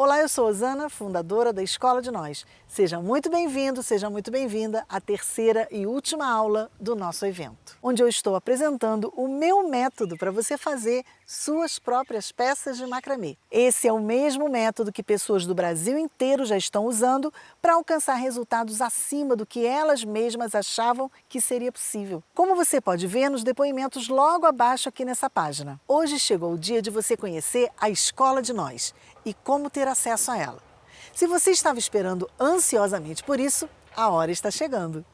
Olá, eu sou Osana, fundadora da Escola de Nós. Seja muito bem-vindo, seja muito bem-vinda à terceira e última aula do nosso evento, onde eu estou apresentando o meu método para você fazer suas próprias peças de macramê. Esse é o mesmo método que pessoas do Brasil inteiro já estão usando para alcançar resultados acima do que elas mesmas achavam que seria possível. Como você pode ver nos depoimentos logo abaixo aqui nessa página. Hoje chegou o dia de você conhecer a Escola de Nós e como ter acesso a ela. Se você estava esperando ansiosamente por isso, a hora está chegando.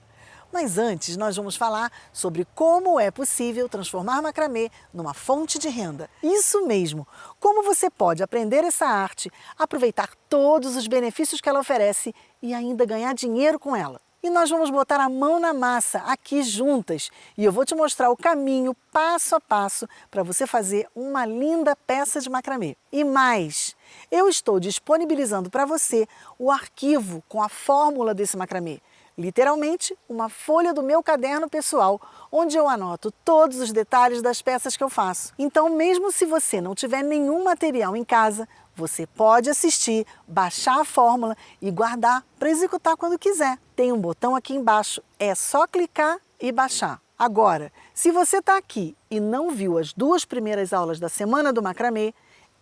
Mas antes, nós vamos falar sobre como é possível transformar macramê numa fonte de renda. Isso mesmo! Como você pode aprender essa arte, aproveitar todos os benefícios que ela oferece e ainda ganhar dinheiro com ela. E nós vamos botar a mão na massa aqui juntas e eu vou te mostrar o caminho passo a passo para você fazer uma linda peça de macramê. E mais, eu estou disponibilizando para você o arquivo com a fórmula desse macramê. Literalmente, uma folha do meu caderno pessoal, onde eu anoto todos os detalhes das peças que eu faço. Então, mesmo se você não tiver nenhum material em casa, você pode assistir, baixar a fórmula e guardar para executar quando quiser. Tem um botão aqui embaixo, é só clicar e baixar. Agora, se você está aqui e não viu as 2 primeiras aulas da Semana do Macramê,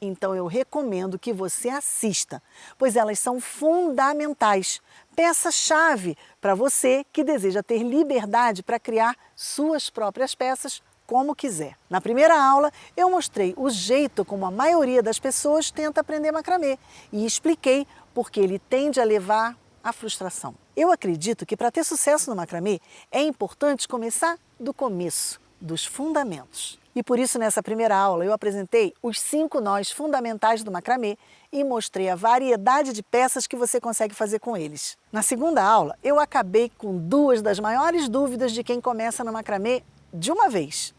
então eu recomendo que você assista, pois elas são fundamentais, peça-chave para você que deseja ter liberdade para criar suas próprias peças como quiser. Na primeira aula, eu mostrei o jeito como a maioria das pessoas tenta aprender macramê e expliquei por que ele tende a levar à frustração. Eu acredito que para ter sucesso no macramê é importante começar do começo, dos fundamentos. E por isso, nessa primeira aula, eu apresentei os 5 nós fundamentais do macramê e mostrei a variedade de peças que você consegue fazer com eles. Na segunda aula, eu acabei com 2 das maiores dúvidas de quem começa no macramê de uma vez.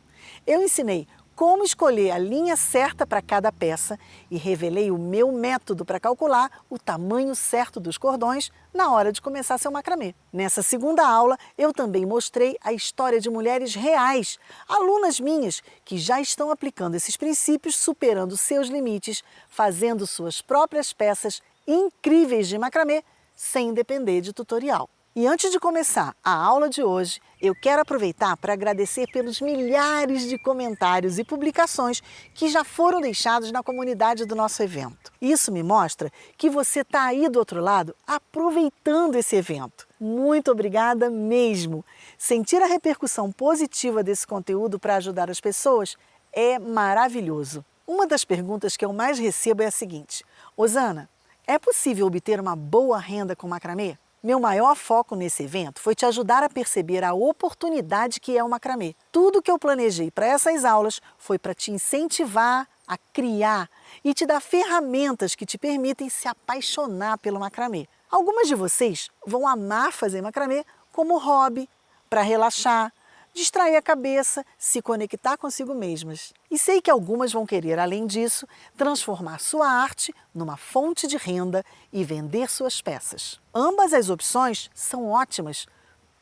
Eu ensinei como escolher a linha certa para cada peça e revelei o meu método para calcular o tamanho certo dos cordões na hora de começar seu macramê. Nessa segunda aula, eu também mostrei a história de mulheres reais, alunas minhas, que já estão aplicando esses princípios, superando seus limites, fazendo suas próprias peças incríveis de macramê sem depender de tutorial. E antes de começar a aula de hoje, eu quero aproveitar para agradecer pelos milhares de comentários e publicações que já foram deixados na comunidade do nosso evento. Isso me mostra que você está aí do outro lado aproveitando esse evento. Muito obrigada mesmo! Sentir a repercussão positiva desse conteúdo para ajudar as pessoas é maravilhoso. Uma das perguntas que eu mais recebo é a seguinte: Osana, é possível obter uma boa renda com macramê? Meu maior foco nesse evento foi te ajudar a perceber a oportunidade que é o macramê. Tudo que eu planejei para essas aulas foi para te incentivar a criar e te dar ferramentas que te permitem se apaixonar pelo macramê. Algumas de vocês vão amar fazer macramê como hobby, para relaxar, distrair a cabeça, se conectar consigo mesmas. E sei que algumas vão querer, além disso, transformar sua arte numa fonte de renda e vender suas peças. Ambas as opções são ótimas.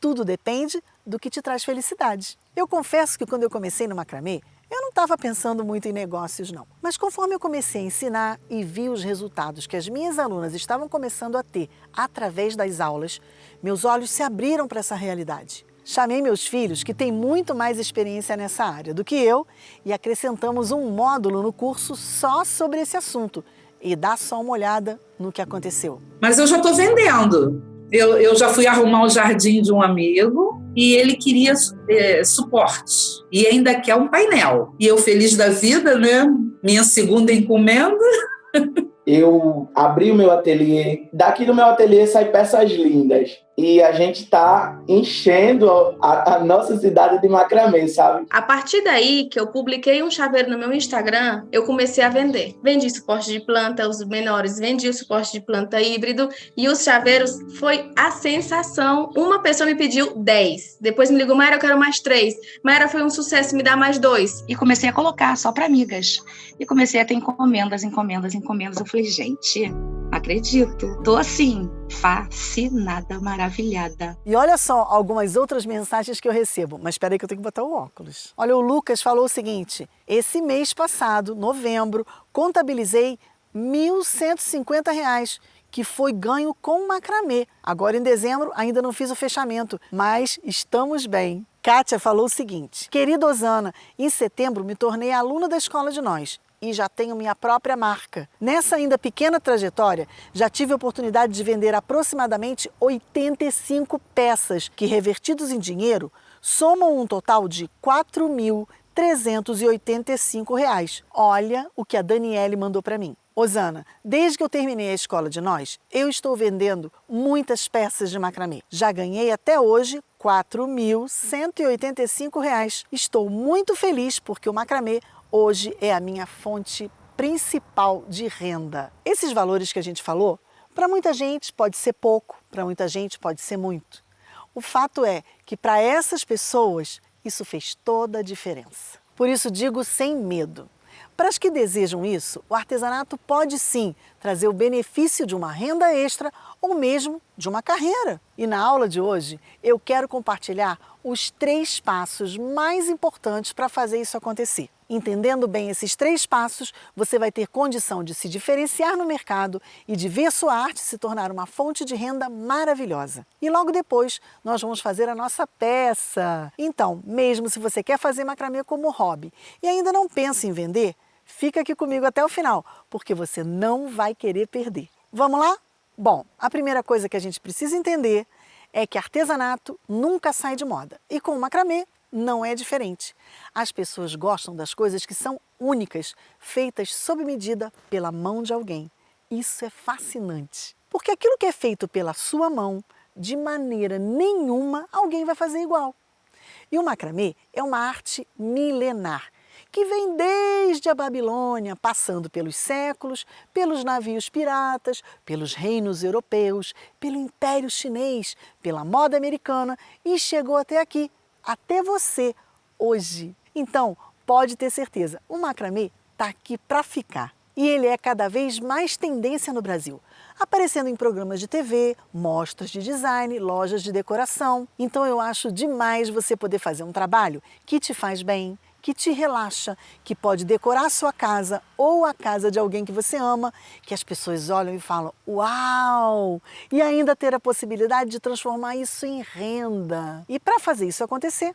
Tudo depende do que te traz felicidade. Eu confesso que quando eu comecei no macramê, eu não estava pensando muito em negócios não. Mas conforme eu comecei a ensinar e vi os resultados que as minhas alunas estavam começando a ter através das aulas, meus olhos se abriram para essa realidade. Chamei meus filhos, que têm muito mais experiência nessa área do que eu, e acrescentamos um módulo no curso só sobre esse assunto. E dá só uma olhada no que aconteceu. Mas eu já estou vendendo. Eu já fui arrumar o jardim de um amigo e ele queria suporte. E ainda quer um painel. E eu feliz da vida, né? Minha segunda encomenda. Eu abri o meu ateliê. Daqui do meu ateliê saem peças lindas. E a gente está enchendo a nossa cidade de macramê, sabe? A partir daí que eu publiquei um chaveiro no meu Instagram, eu comecei a vender. Vendi suporte de planta, os menores, vendi o suporte de planta híbrido e os chaveiros foi a sensação. Uma pessoa me pediu 10. Depois me ligou, Mayra, eu quero mais 3. Mayra, foi um sucesso, me dá mais 2. E comecei a colocar só para amigas. E comecei a ter encomendas. Eu falei, gente, acredito. Tô assim, fascinada, maravilhada. E olha só algumas outras mensagens que eu recebo. Mas espera aí que eu tenho que botar o óculos. Olha, o Lucas falou o seguinte: esse mês passado, novembro, contabilizei R$ 1.150, que foi ganho com macramê. Agora em dezembro ainda não fiz o fechamento, mas estamos bem. Kátia falou o seguinte: querida Osana, em setembro me tornei aluna da Escola de Nós e já tenho minha própria marca. Nessa ainda pequena trajetória, já tive a oportunidade de vender aproximadamente 85 peças, que revertidos em dinheiro, somam um total de R$ 4.385. Olha o que a Daniele mandou para mim. Osana, desde que eu terminei a Escola de Nós, eu estou vendendo muitas peças de macramê. Já ganhei até hoje R$ 4.185. Estou muito feliz porque o macramê hoje é a minha fonte principal de renda. Esses valores que a gente falou, para muita gente pode ser pouco, para muita gente pode ser muito. O fato é que para essas pessoas isso fez toda a diferença. Por isso digo sem medo. Para as que desejam isso, o artesanato pode sim trazer o benefício de uma renda extra ou mesmo de uma carreira. E na aula de hoje eu quero compartilhar os 3 passos mais importantes para fazer isso acontecer. Entendendo bem esses 3 passos, você vai ter condição de se diferenciar no mercado e de ver sua arte se tornar uma fonte de renda maravilhosa. E logo depois nós vamos fazer a nossa peça. Então, mesmo se você quer fazer macramê como hobby e ainda não pensa em vender, fica aqui comigo até o final, porque você não vai querer perder. Vamos lá? Bom, a primeira coisa que a gente precisa entender é que artesanato nunca sai de moda. E com o macramê não é diferente. As pessoas gostam das coisas que são únicas, feitas sob medida pela mão de alguém. Isso é fascinante. Porque aquilo que é feito pela sua mão, de maneira nenhuma alguém vai fazer igual. E o macramê é uma arte milenar, que vem desde a Babilônia, passando pelos séculos, pelos navios piratas, pelos reinos europeus, pelo Império Chinês, pela moda americana e chegou até aqui, até você, hoje. Então, pode ter certeza, o macramê está aqui para ficar. E ele é cada vez mais tendência no Brasil, aparecendo em programas de TV, mostras de design, lojas de decoração. Então eu acho demais você poder fazer um trabalho que te faz bem, que te relaxa, que pode decorar a sua casa ou a casa de alguém que você ama, que as pessoas olham e falam, uau! E ainda ter a possibilidade de transformar isso em renda. E para fazer isso acontecer,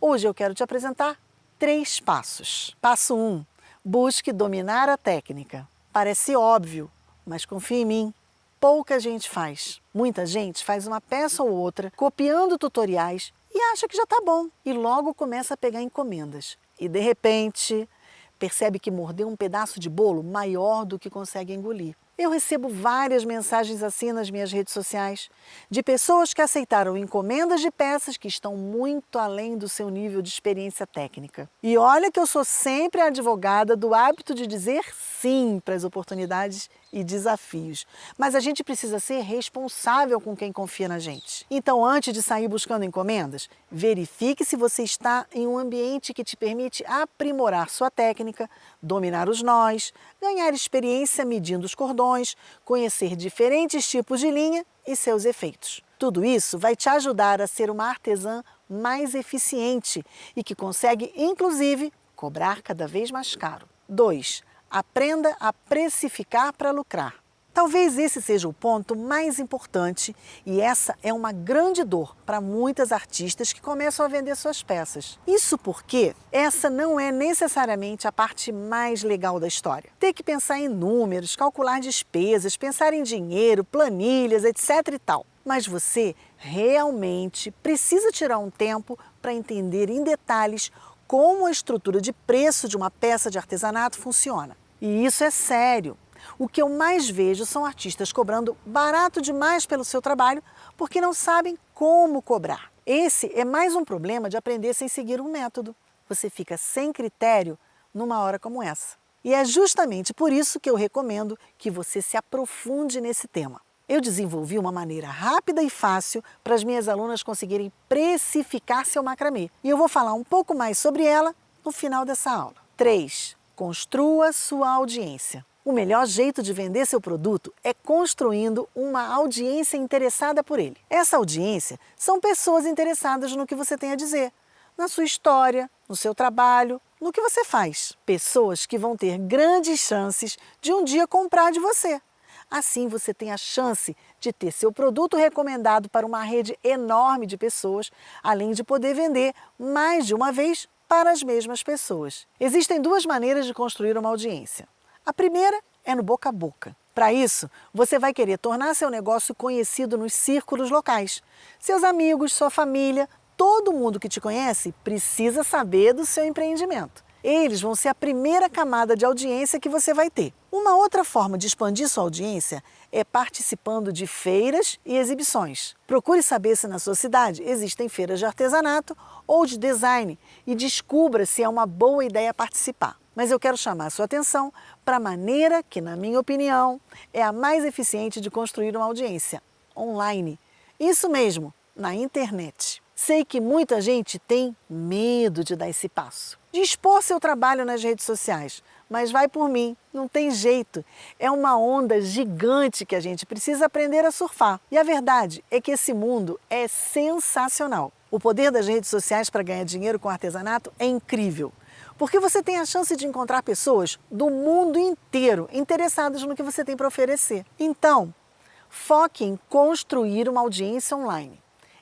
hoje eu quero te apresentar 3 passos. Passo 1, busque dominar a técnica. Parece óbvio, mas confia em mim, pouca gente faz. Muita gente faz uma peça ou outra, copiando tutoriais e acha que já está bom. E logo começa a pegar encomendas. E de repente, percebe que mordeu um pedaço de bolo maior do que consegue engolir. Eu recebo várias mensagens assim nas minhas redes sociais, de pessoas que aceitaram encomendas de peças que estão muito além do seu nível de experiência técnica. E olha que eu sou sempre a advogada do hábito de dizer sim para as oportunidades e desafios. Mas a gente precisa ser responsável com quem confia na gente. Então, antes de sair buscando encomendas, verifique se você está em um ambiente que te permite aprimorar sua técnica, dominar os nós, ganhar experiência medindo os cordões, conhecer diferentes tipos de linha e seus efeitos. Tudo isso vai te ajudar a ser uma artesã mais eficiente e que consegue, inclusive, cobrar cada vez mais caro. 2. Aprenda a precificar para lucrar. Talvez esse seja o ponto mais importante e essa é uma grande dor para muitas artistas que começam a vender suas peças. Isso porque essa não é necessariamente a parte mais legal da história. Ter que pensar em números, calcular despesas, pensar em dinheiro, planilhas, etc e tal. Mas você realmente precisa tirar um tempo para entender em detalhes como a estrutura de preço de uma peça de artesanato funciona. E isso é sério. O que eu mais vejo são artistas cobrando barato demais pelo seu trabalho porque não sabem como cobrar. Esse é mais um problema de aprender sem seguir um método. Você fica sem critério numa hora como essa. E é justamente por isso que eu recomendo que você se aprofunde nesse tema. Eu desenvolvi uma maneira rápida e fácil para as minhas alunas conseguirem precificar seu macramê. E eu vou falar um pouco mais sobre ela no final dessa aula. 3. Construa sua audiência. O melhor jeito de vender seu produto é construindo uma audiência interessada por ele. Essa audiência são pessoas interessadas no que você tem a dizer, na sua história, no seu trabalho, no que você faz. Pessoas que vão ter grandes chances de um dia comprar de você. Assim você tem a chance de ter seu produto recomendado para uma rede enorme de pessoas, além de poder vender mais de uma vez para as mesmas pessoas. Existem duas maneiras de construir uma audiência. A primeira é no boca a boca. Para isso, você vai querer tornar seu negócio conhecido nos círculos locais. Seus amigos, sua família, todo mundo que te conhece precisa saber do seu empreendimento. Eles vão ser a primeira camada de audiência que você vai ter. Uma outra forma de expandir sua audiência é participando de feiras e exibições. Procure saber se na sua cidade existem feiras de artesanato ou de design e descubra se é uma boa ideia participar. Mas eu quero chamar a sua atenção para a maneira que, na minha opinião, é a mais eficiente de construir uma audiência: online. Isso mesmo, na internet. Sei que muita gente tem medo de dar esse passo, de expor seu trabalho nas redes sociais, mas vai por mim, não tem jeito. É uma onda gigante que a gente precisa aprender a surfar. E a verdade é que esse mundo é sensacional. O poder das redes sociais para ganhar dinheiro com artesanato é incrível, porque você tem a chance de encontrar pessoas do mundo inteiro interessadas no que você tem para oferecer. Então, foque em construir uma audiência online.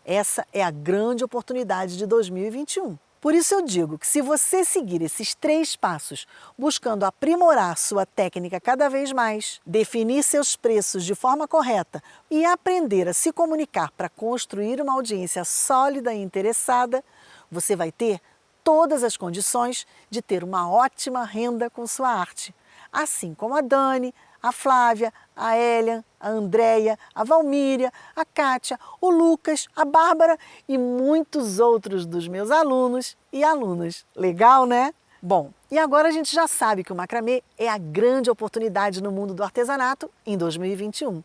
Essa é a grande oportunidade de 2021. Por isso eu digo que se você seguir esses 3 passos, buscando aprimorar sua técnica cada vez mais, definir seus preços de forma correta e aprender a se comunicar para construir uma audiência sólida e interessada, você vai ter todas as condições de ter uma ótima renda com sua arte. Assim como a Dani, a Flávia, a Elian, a Andréia, a Valmíria, a Kátia, o Lucas, a Bárbara e muitos outros dos meus alunos e alunas. Legal, né? Bom, e agora a gente já sabe que o macramê é a grande oportunidade no mundo do artesanato em 2021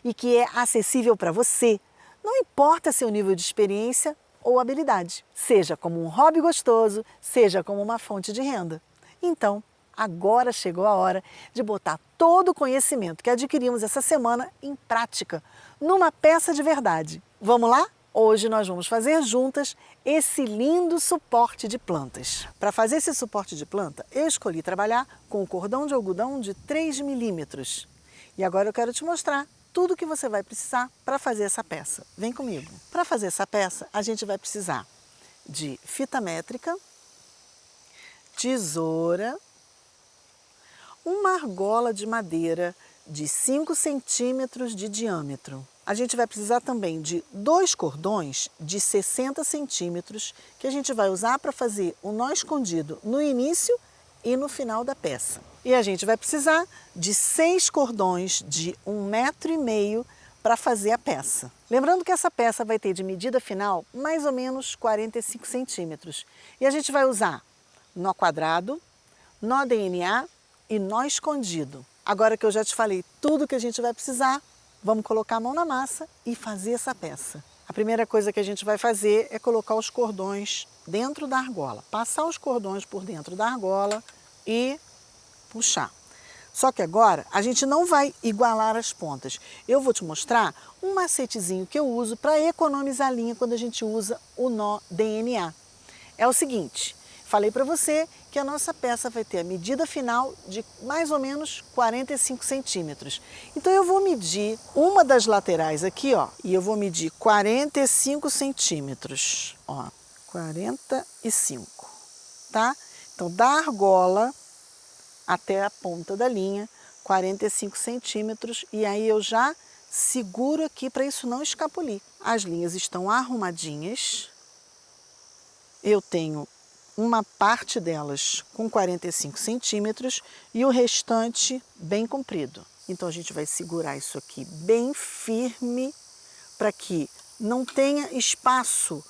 e que é acessível para você, não importa seu nível de experiência ou habilidade, seja como um hobby gostoso, seja como uma fonte de renda. Então, agora chegou a hora de botar todo o conhecimento que adquirimos essa semana em prática, numa peça de verdade. Vamos lá? Hoje nós vamos fazer juntas esse lindo suporte de plantas. Para fazer esse suporte de planta, eu escolhi trabalhar com o cordão de algodão de 3 milímetros. E agora eu quero te mostrar tudo que você vai precisar para fazer essa peça. Vem comigo. Para fazer essa peça, a gente vai precisar de fita métrica, tesoura, uma argola de madeira de 5 centímetros de diâmetro. A gente vai precisar também de 2 cordões de 60 centímetros que a gente vai usar para fazer o nó escondido no início e no final da peça. E a gente vai precisar de 6 cordões de 1,5 m para fazer a peça. Lembrando que essa peça vai ter de medida final mais ou menos 45 centímetros. E a gente vai usar nó quadrado, nó DNA e nó escondido. Agora que eu já te falei tudo que a gente vai precisar, vamos colocar a mão na massa e fazer essa peça. A primeira coisa que a gente vai fazer é colocar os cordões dentro da argola. Passar os cordões por dentro da argola e puxar. Só que agora a gente não vai igualar as pontas. Eu vou te mostrar um macetezinho que eu uso para economizar linha quando a gente usa o nó DNA. É o seguinte, falei para você que a nossa peça vai ter a medida final de mais ou menos 45 centímetros. Então eu vou medir uma das laterais aqui, ó, e eu vou medir 45 centímetros, ó, 45, tá? Então da argola até a ponta da linha, 45 centímetros, e aí eu já seguro aqui para isso não escapulir. As linhas estão arrumadinhas, eu tenho uma parte delas com 45 centímetros e o restante bem comprido. Então a gente vai segurar isso aqui bem firme para que não tenha espaço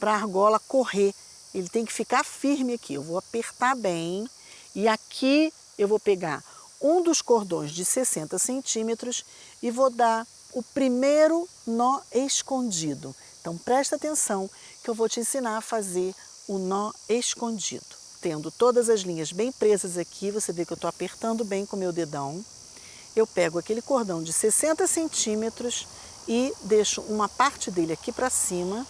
para a argola correr. Ele tem que ficar firme aqui. Eu vou apertar bem e aqui eu vou pegar um dos cordões de 60 centímetros e vou dar o primeiro nó escondido. Então presta atenção que eu vou te ensinar a fazer o nó escondido. Tendo todas as linhas bem presas aqui, você vê que eu estou apertando bem com o meu dedão. Eu pego aquele cordão de 60 centímetros e deixo uma parte dele aqui para cima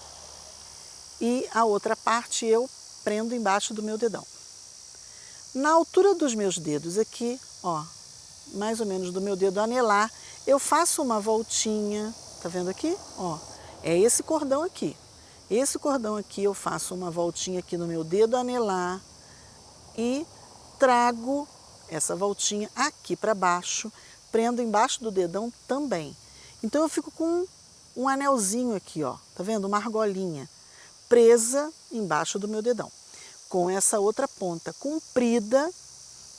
e a outra parte eu prendo embaixo do meu dedão. Na altura dos meus dedos aqui, ó, mais ou menos do meu dedo anelar, eu faço uma voltinha, tá vendo aqui? Ó, é esse cordão aqui. Esse cordão aqui eu faço uma voltinha aqui no meu dedo anelar e trago essa voltinha aqui para baixo, prendo embaixo do dedão também. Então eu fico com um anelzinho aqui, ó, tá vendo? Uma argolinha presa embaixo do meu dedão. Com essa outra ponta comprida,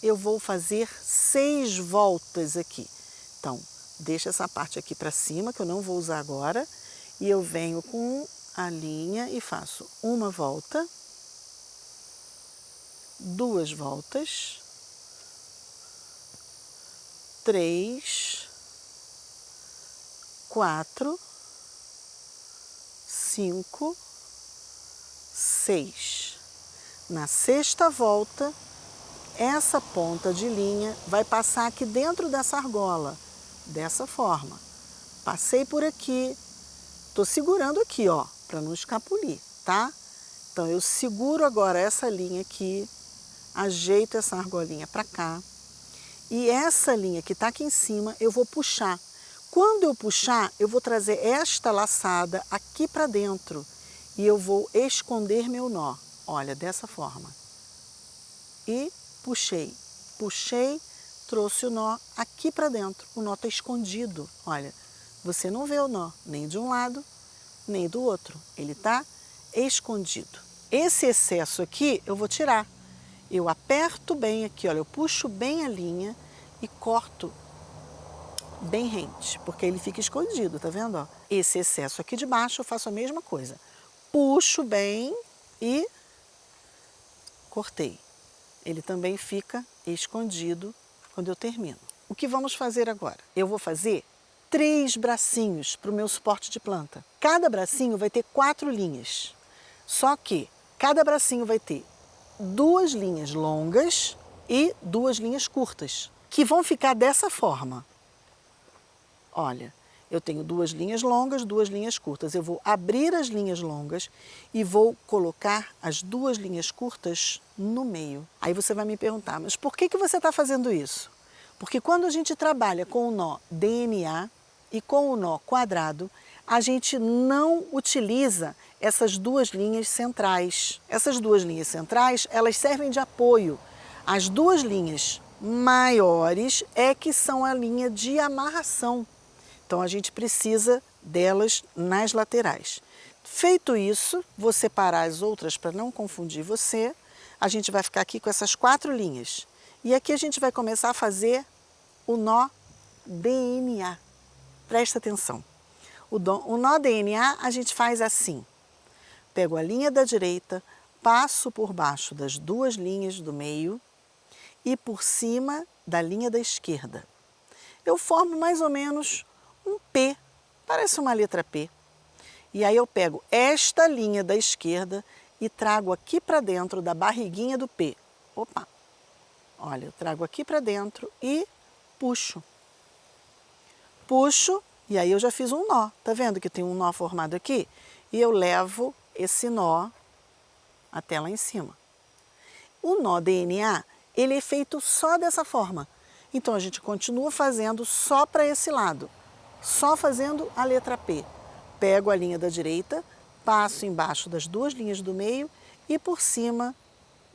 eu vou fazer 6 voltas aqui. Então, deixa essa parte aqui para cima, que eu não vou usar agora, e eu venho com a linha e faço uma volta, 2 voltas, 3, 4, 5, 6. Na 6ª volta, essa ponta de linha vai passar aqui dentro dessa argola, dessa forma. Passei por aqui, tô segurando aqui, ó, para não escapulir, tá? Então eu seguro agora essa linha aqui, ajeito essa argolinha para cá e essa linha que tá aqui em cima eu vou puxar. Quando eu puxar, eu vou trazer esta laçada aqui para dentro e eu vou esconder meu nó. Olha, dessa forma. E puxei, puxei, trouxe o nó aqui para dentro. O nó está escondido. Olha, você não vê o nó nem de um lado, nem do outro. Ele está escondido. Esse excesso aqui eu vou tirar. Eu aperto bem aqui, olha, eu puxo bem a linha e corto bem rente, porque ele fica escondido, tá vendo? Ó? Esse excesso aqui de baixo eu faço a mesma coisa. Puxo bem e cortei. Ele também fica escondido quando eu termino. O que vamos fazer agora? Eu vou fazer 3 bracinhos para o meu suporte de planta. Cada bracinho vai ter 4 linhas. Só que cada bracinho vai ter 2 linhas longas e 2 linhas curtas, que vão ficar dessa forma. Olha, eu tenho 2 linhas longas, 2 linhas curtas. Eu vou abrir as linhas longas e vou colocar as 2 linhas curtas no meio. Aí você vai me perguntar, mas por que você está fazendo isso? Porque quando a gente trabalha com o nó DNA e com o nó quadrado, a gente não utiliza essas 2 linhas centrais. Essas 2 linhas centrais, elas servem de apoio. As 2 linhas maiores é que são a linha de amarração. Então a gente precisa delas nas laterais. Feito isso, vou separar as outras para não confundir você. A gente vai ficar aqui com essas 4 linhas. E aqui a gente vai começar a fazer o nó DNA. Presta atenção. O nó DNA a gente faz assim. Pego a linha da direita, passo por baixo das 2 linhas do meio e por cima da linha da esquerda. Eu formo mais ou menos um P, parece uma letra P. E aí eu pego esta linha da esquerda e trago aqui para dentro da barriguinha do P. Opa! Olha, eu trago aqui para dentro e puxo. Puxo e aí eu já fiz um nó. Tá vendo que tem um nó formado aqui? E eu levo esse nó até lá em cima. O nó DNA, ele é feito só dessa forma. Então a gente continua fazendo só para esse lado. Só fazendo a letra P. Pego a linha da direita, passo embaixo das 2 linhas do meio e por cima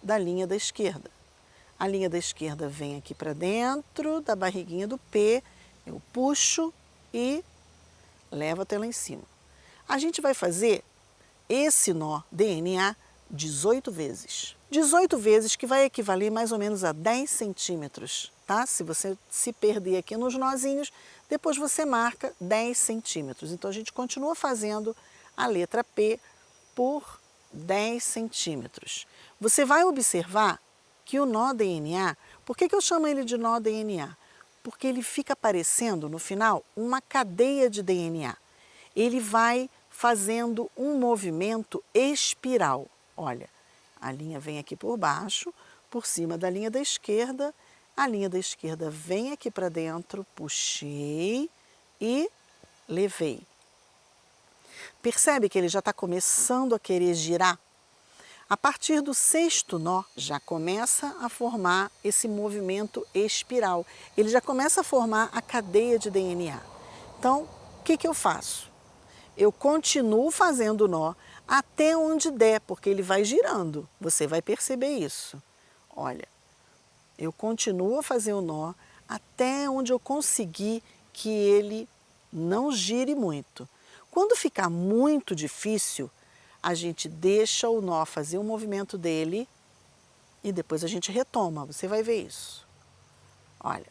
da linha da esquerda. A linha da esquerda vem aqui para dentro da barriguinha do P, eu puxo e levo até lá em cima. A gente vai fazer esse nó DNA 18 vezes. 18 vezes que vai equivaler mais ou menos a 10 centímetros, tá? Se você se perder aqui nos nozinhos, depois você marca 10 centímetros. Então a gente continua fazendo a letra P por 10 centímetros. Você vai observar que o nó DNA, por que eu chamo ele de nó DNA? Porque ele fica parecendo, no final, uma cadeia de DNA. Ele vai fazendo um movimento espiral. Olha, a linha vem aqui por baixo, por cima da linha da esquerda, a linha da esquerda vem aqui para dentro, puxei e levei. Percebe que ele já está começando a querer girar? A partir do 6º nó, já começa a formar esse movimento espiral. Ele já começa a formar a cadeia de DNA. Então, o que eu faço? Eu continuo fazendo o nó até onde der, porque ele vai girando. Você vai perceber isso. Olha, eu continuo a fazer o nó até onde eu conseguir que ele não gire muito. Quando ficar muito difícil, a gente deixa o nó fazer o movimento dele e depois a gente retoma. Você vai ver isso. Olha.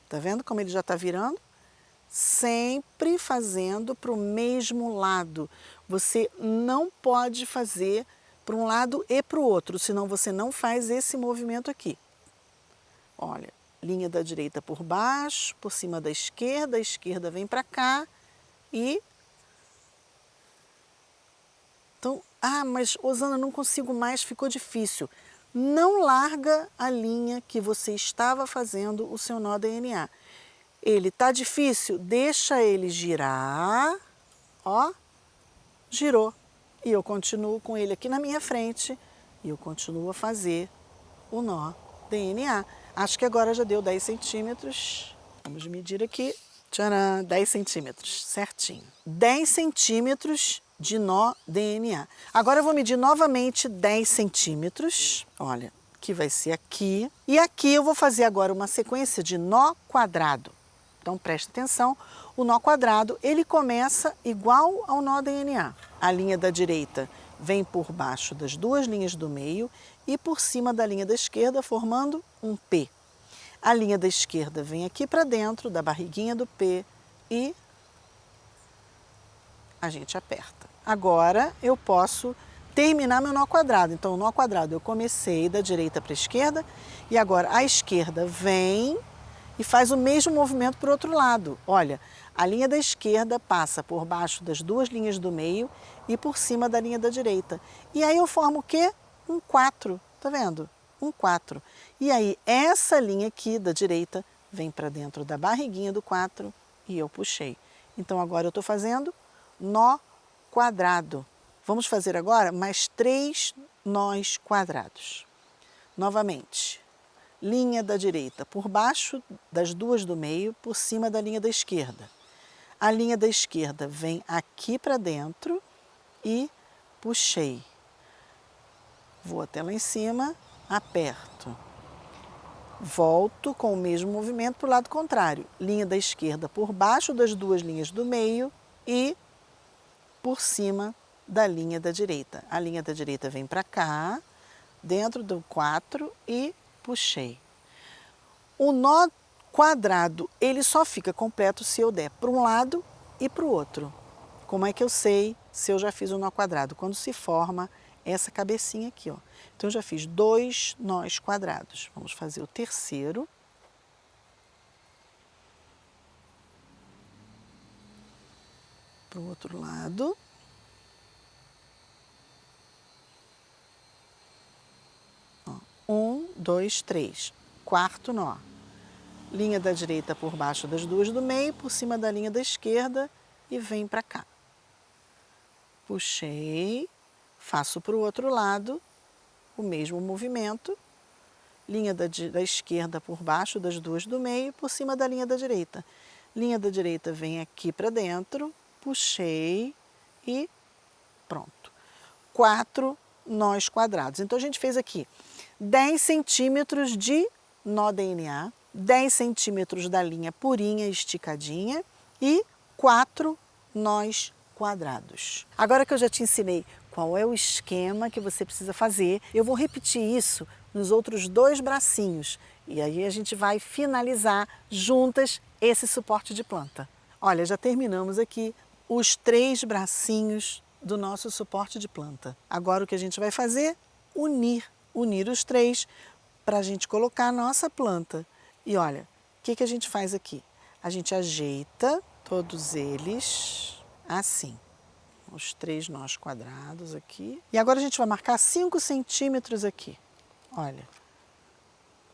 Tá vendo como ele já está virando? Sempre fazendo para o mesmo lado. Você não pode fazer para um lado e para o outro, senão você não faz esse movimento aqui. Olha, linha da direita por baixo, por cima da esquerda, a esquerda vem para cá e... Então, mas Osana, não consigo mais, ficou difícil. Não larga a linha que você estava fazendo o seu nó DNA. Ele está difícil, deixa ele girar, ó, girou. E eu continuo com ele aqui na minha frente e eu continuo a fazer o nó DNA. Acho que agora já deu 10 centímetros. Vamos medir aqui. Tcharam, 10 centímetros, certinho. 10 centímetros de nó DNA. Agora eu vou medir novamente 10 centímetros. Olha, que vai ser aqui. E aqui eu vou fazer agora uma sequência de nó quadrado. Então preste atenção, o nó quadrado ele começa igual ao nó DNA. A linha da direita vem por baixo das duas linhas do meio e por cima da linha da esquerda formando um P. A linha da esquerda vem aqui para dentro da barriguinha do P e a gente aperta. Agora eu posso terminar meu nó quadrado. Então o nó quadrado eu comecei da direita para a esquerda e agora a esquerda vem e faz o mesmo movimento para o outro lado. Olha, a linha da esquerda passa por baixo das duas linhas do meio e por cima da linha da direita. E aí eu formo o quê? Um 4, tá vendo? Um 4. E aí essa linha aqui da direita vem para dentro da barriguinha do 4 e eu puxei. Então agora eu estou fazendo nó quadrado. Vamos fazer agora mais 3 nós quadrados. Novamente. Linha da direita por baixo das duas do meio, por cima da linha da esquerda. A linha da esquerda vem aqui para dentro e puxei. Vou até lá em cima, aperto. Volto com o mesmo movimento para o lado contrário. Linha da esquerda por baixo das duas linhas do meio e por cima da linha da direita. A linha da direita vem para cá, dentro do 4 e puxei. O nó quadrado, ele só fica completo se eu der para um lado e para o outro. Como é que eu sei se eu já fiz o nó quadrado? Quando se forma essa cabecinha aqui, ó. Então eu já fiz 2 nós quadrados. Vamos fazer o terceiro. Para o outro lado. Ó, 1, 2, 3. Quarto nó. Linha da direita por baixo das duas do meio, por cima da linha da esquerda e vem para cá. Puxei, faço para o outro lado o mesmo movimento. Linha da esquerda por baixo das duas do meio, por cima da linha da direita. Linha da direita vem aqui para dentro, puxei e pronto. 4 nós quadrados. Então a gente fez aqui 10 centímetros de nó DNA, 10 centímetros da linha purinha esticadinha e 4 nós quadrados. Agora que eu já te ensinei qual é o esquema que você precisa fazer, eu vou repetir isso nos outros 2 bracinhos e aí a gente vai finalizar juntas esse suporte de planta. Olha, já terminamos aqui os 3 bracinhos do nosso suporte de planta. Agora o que a gente vai fazer? Unir os 3 para a gente colocar a nossa planta. E olha, o que a gente faz aqui? A gente ajeita todos eles assim. Os 3 nós quadrados aqui. E agora a gente vai marcar 5 centímetros aqui. Olha,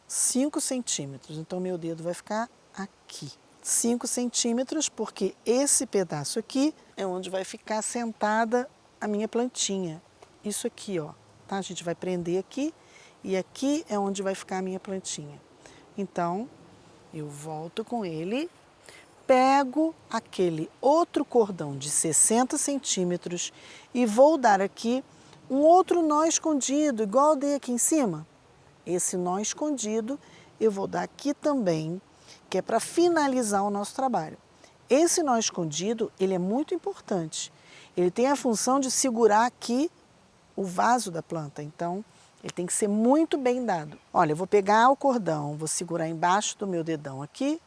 5 centímetros. Então meu dedo vai ficar aqui. 5 centímetros, porque esse pedaço aqui é onde vai ficar sentada a minha plantinha. Isso aqui, ó, tá? A gente vai prender aqui e aqui é onde vai ficar a minha plantinha. Então, eu volto com ele, pego aquele outro cordão de 60 centímetros e vou dar aqui um outro nó escondido, igual eu dei aqui em cima. Esse nó escondido eu vou dar aqui também, que é para finalizar o nosso trabalho. Esse nó escondido, ele é muito importante. Ele tem a função de segurar aqui o vaso da planta, então ele tem que ser muito bem dado. Olha, eu vou pegar o cordão, vou segurar embaixo do meu dedão aqui,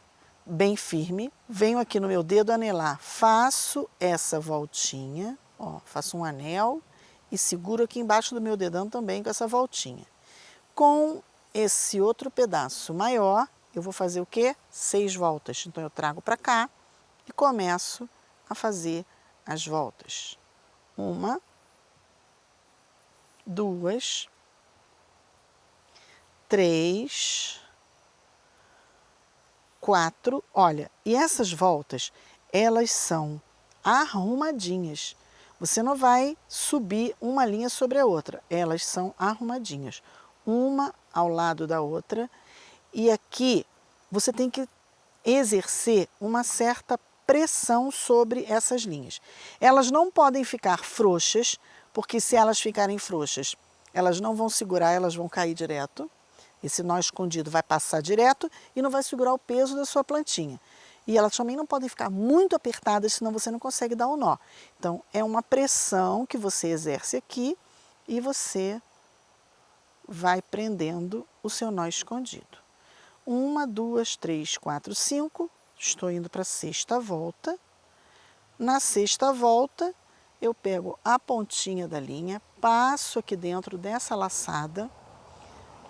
bem firme, venho aqui no meu dedo anelar, faço essa voltinha, ó, faço um anel e seguro aqui embaixo do meu dedão também com essa voltinha. Com esse outro pedaço maior, eu vou fazer o quê? 6 voltas. Então eu trago para cá e começo a fazer as voltas. 1, 2, 3, 4. Olha, e essas voltas, elas são arrumadinhas. Você não vai subir uma linha sobre a outra, elas são arrumadinhas. Uma ao lado da outra. E aqui você tem que exercer uma certa pressão sobre essas linhas. Elas não podem ficar frouxas, porque se elas ficarem frouxas, elas não vão segurar, elas vão cair direto. Esse nó escondido vai passar direto e não vai segurar o peso da sua plantinha. E elas também não podem ficar muito apertadas, senão você não consegue dar o nó. Então, é uma pressão que você exerce aqui e você vai prendendo o seu nó escondido. 1, 2, 3, 4, 5. Estou indo para a 6ª volta. Na 6ª volta, eu pego a pontinha da linha, passo aqui dentro dessa laçada,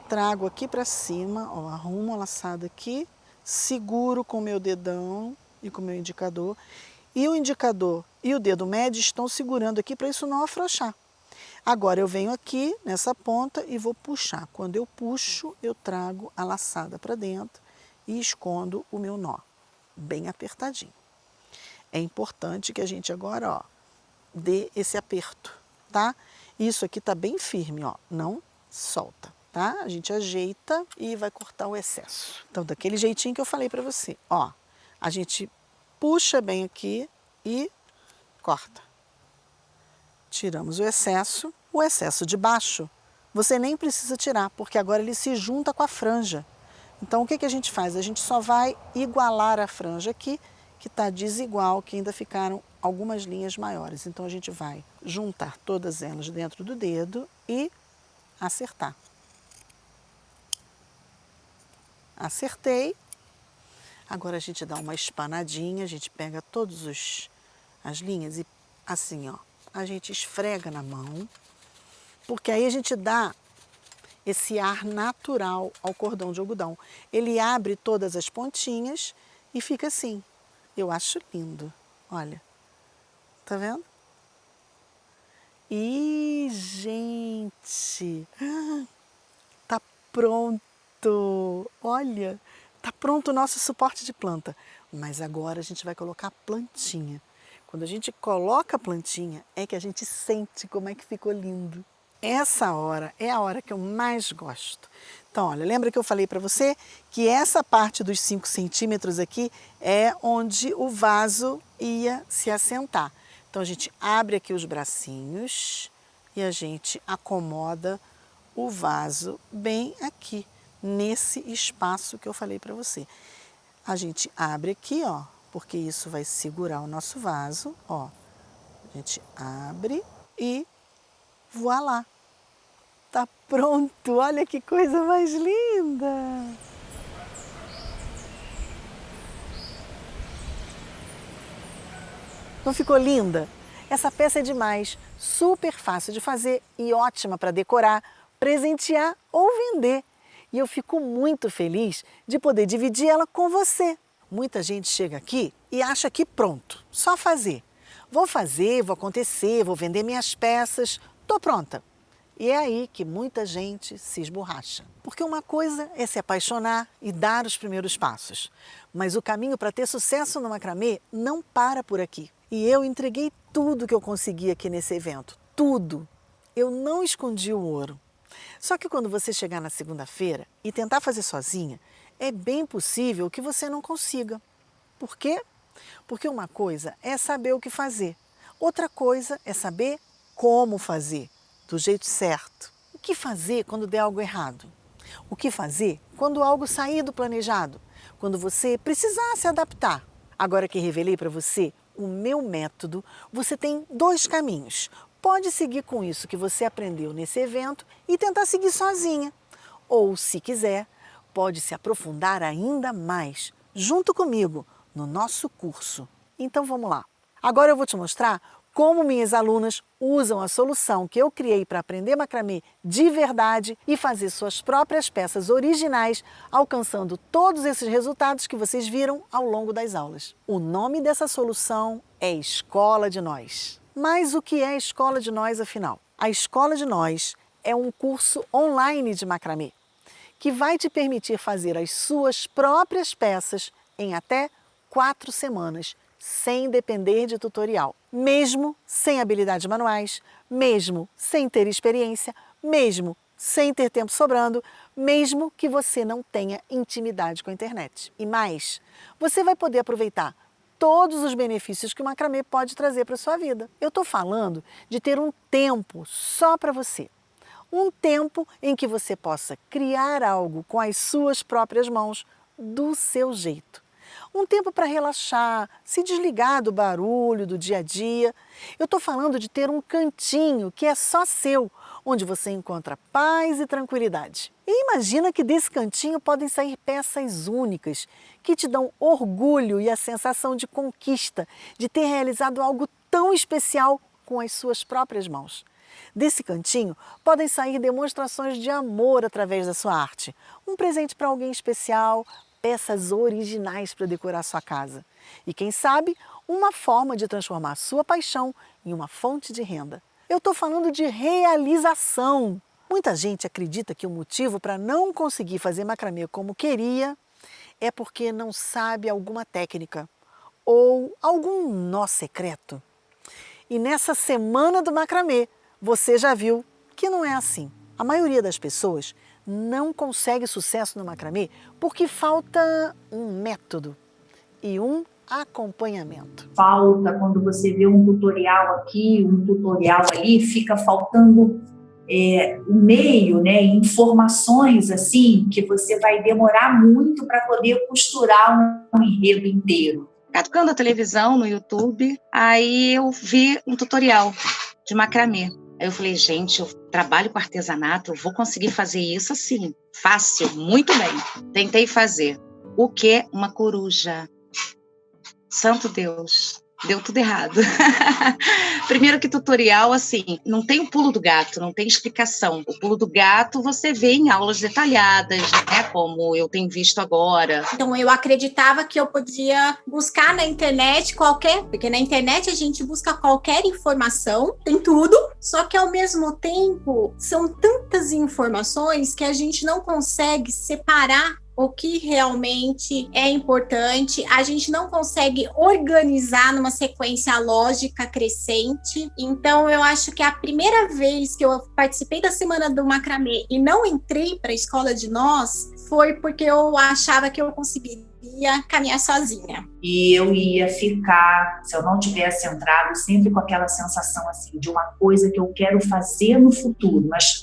trago aqui para cima, ó, arrumo a laçada aqui, seguro com o meu dedão e com o meu indicador. E o indicador e o dedo médio estão segurando aqui para isso não afrouxar. Agora eu venho aqui nessa ponta e vou puxar. Quando eu puxo, eu trago a laçada para dentro e escondo o meu nó, bem apertadinho. É importante que a gente agora, ó, dê esse aperto, tá? Isso aqui tá bem firme, ó, não solta, tá? A gente ajeita e vai cortar o excesso. Então, daquele jeitinho que eu falei para você, ó, a gente puxa bem aqui e corta. Tiramos o excesso de baixo você nem precisa tirar, porque agora ele se junta com a franja. Então o que a gente faz? A gente só vai igualar a franja aqui, que está desigual, que ainda ficaram algumas linhas maiores. Então a gente vai juntar todas elas dentro do dedo e acertar. Acertei. Agora a gente dá uma espanadinha, a gente pega todas as linhas e assim, ó, a gente esfrega na mão, porque aí a gente dá esse ar natural ao cordão de algodão. Ele abre todas as pontinhas e fica assim. Eu acho lindo, olha, tá vendo? E, gente, tá pronto, olha, tá pronto o nosso suporte de planta. Mas agora a gente vai colocar a plantinha. Quando a gente coloca a plantinha, é que a gente sente como é que ficou lindo. Essa hora é a hora que eu mais gosto. Então, olha, lembra que eu falei para você que essa parte dos 5 centímetros aqui é onde o vaso ia se assentar. Então, a gente abre aqui os bracinhos e a gente acomoda o vaso bem aqui, nesse espaço que eu falei para você. A gente abre aqui, ó, porque isso vai segurar o nosso vaso, ó. A gente abre e voilá! Tá pronto! Olha que coisa mais linda! Não ficou linda? Essa peça é demais, super fácil de fazer e ótima para decorar, presentear ou vender. E eu fico muito feliz de poder dividir ela com você. Muita gente chega aqui e acha que pronto, só fazer. Vou fazer, vou acontecer, vou vender minhas peças, tô pronta. E é aí que muita gente se esborracha. Porque uma coisa é se apaixonar e dar os primeiros passos. Mas o caminho para ter sucesso no macramê não para por aqui. E eu entreguei tudo que eu consegui aqui nesse evento. Tudo. Eu não escondi o ouro. Só que quando você chegar na segunda-feira e tentar fazer sozinha, é bem possível que você não consiga. Por quê? Porque uma coisa é saber o que fazer. Outra coisa é saber como fazer. Do jeito certo. O que fazer quando der algo errado? O que fazer quando algo sair do planejado? Quando você precisar se adaptar? Agora que revelei para você o meu método, você tem 2 caminhos. Pode seguir com isso que você aprendeu nesse evento e tentar seguir sozinha. Ou, se quiser, pode se aprofundar ainda mais, junto comigo, no nosso curso. Então vamos lá. Agora eu vou te mostrar como minhas alunas usam a solução que eu criei para aprender macramê de verdade e fazer suas próprias peças originais, alcançando todos esses resultados que vocês viram ao longo das aulas. O nome dessa solução é Escola de Nós. Mas o que é a Escola de Nós, afinal? A Escola de Nós é um curso online de macramê que vai te permitir fazer as suas próprias peças em até 4 semanas, sem depender de tutorial, mesmo sem habilidades manuais, mesmo sem ter experiência, mesmo sem ter tempo sobrando, mesmo que você não tenha intimidade com a internet. E mais, você vai poder aproveitar todos os benefícios que o macramê pode trazer para a sua vida. Eu estou falando de ter um tempo só para você. Um tempo em que você possa criar algo com as suas próprias mãos, do seu jeito. Um tempo para relaxar, se desligar do barulho do dia a dia. Eu estou falando de ter um cantinho que é só seu, onde você encontra paz e tranquilidade. E imagina que desse cantinho podem sair peças únicas, que te dão orgulho e a sensação de conquista, de ter realizado algo tão especial com as suas próprias mãos. Desse cantinho podem sair demonstrações de amor através da sua arte, um presente para alguém especial, peças originais para decorar sua casa. E quem sabe, uma forma de transformar sua paixão em uma fonte de renda. Eu estou falando de realização. Muita gente acredita que o motivo para não conseguir fazer macramê como queria é porque não sabe alguma técnica ou algum nó secreto. E nessa semana do macramê, você já viu que não é assim. A maioria das pessoas não consegue sucesso no macramê porque falta um método e um acompanhamento. Falta, quando você vê um tutorial aqui, um tutorial ali, fica faltando o meio, né, informações assim, que você vai demorar muito para poder costurar um enredo inteiro. Tocando a televisão no YouTube, aí eu vi um tutorial de macramê. Aí eu falei, gente, eu trabalho com artesanato, eu vou conseguir fazer isso assim, fácil, muito bem. Tentei fazer. O que? Uma coruja. Santo Deus, deu tudo errado. Primeiro que tutorial, assim, não tem o pulo do gato, não tem explicação. O pulo do gato você vê em aulas detalhadas, né, como eu tenho visto agora. Então eu acreditava que eu podia buscar na internet porque na internet a gente busca qualquer informação, tem tudo, só que ao mesmo tempo são tantas informações que a gente não consegue separar o que realmente é importante, a gente não consegue organizar numa sequência lógica crescente. Então, eu acho que a primeira vez que eu participei da Semana do Macramê e não entrei para a Escola de Nós foi porque eu achava que eu conseguiria caminhar sozinha. E eu ia ficar, se eu não tivesse entrado, sempre com aquela sensação assim, de uma coisa que eu quero fazer no futuro, mas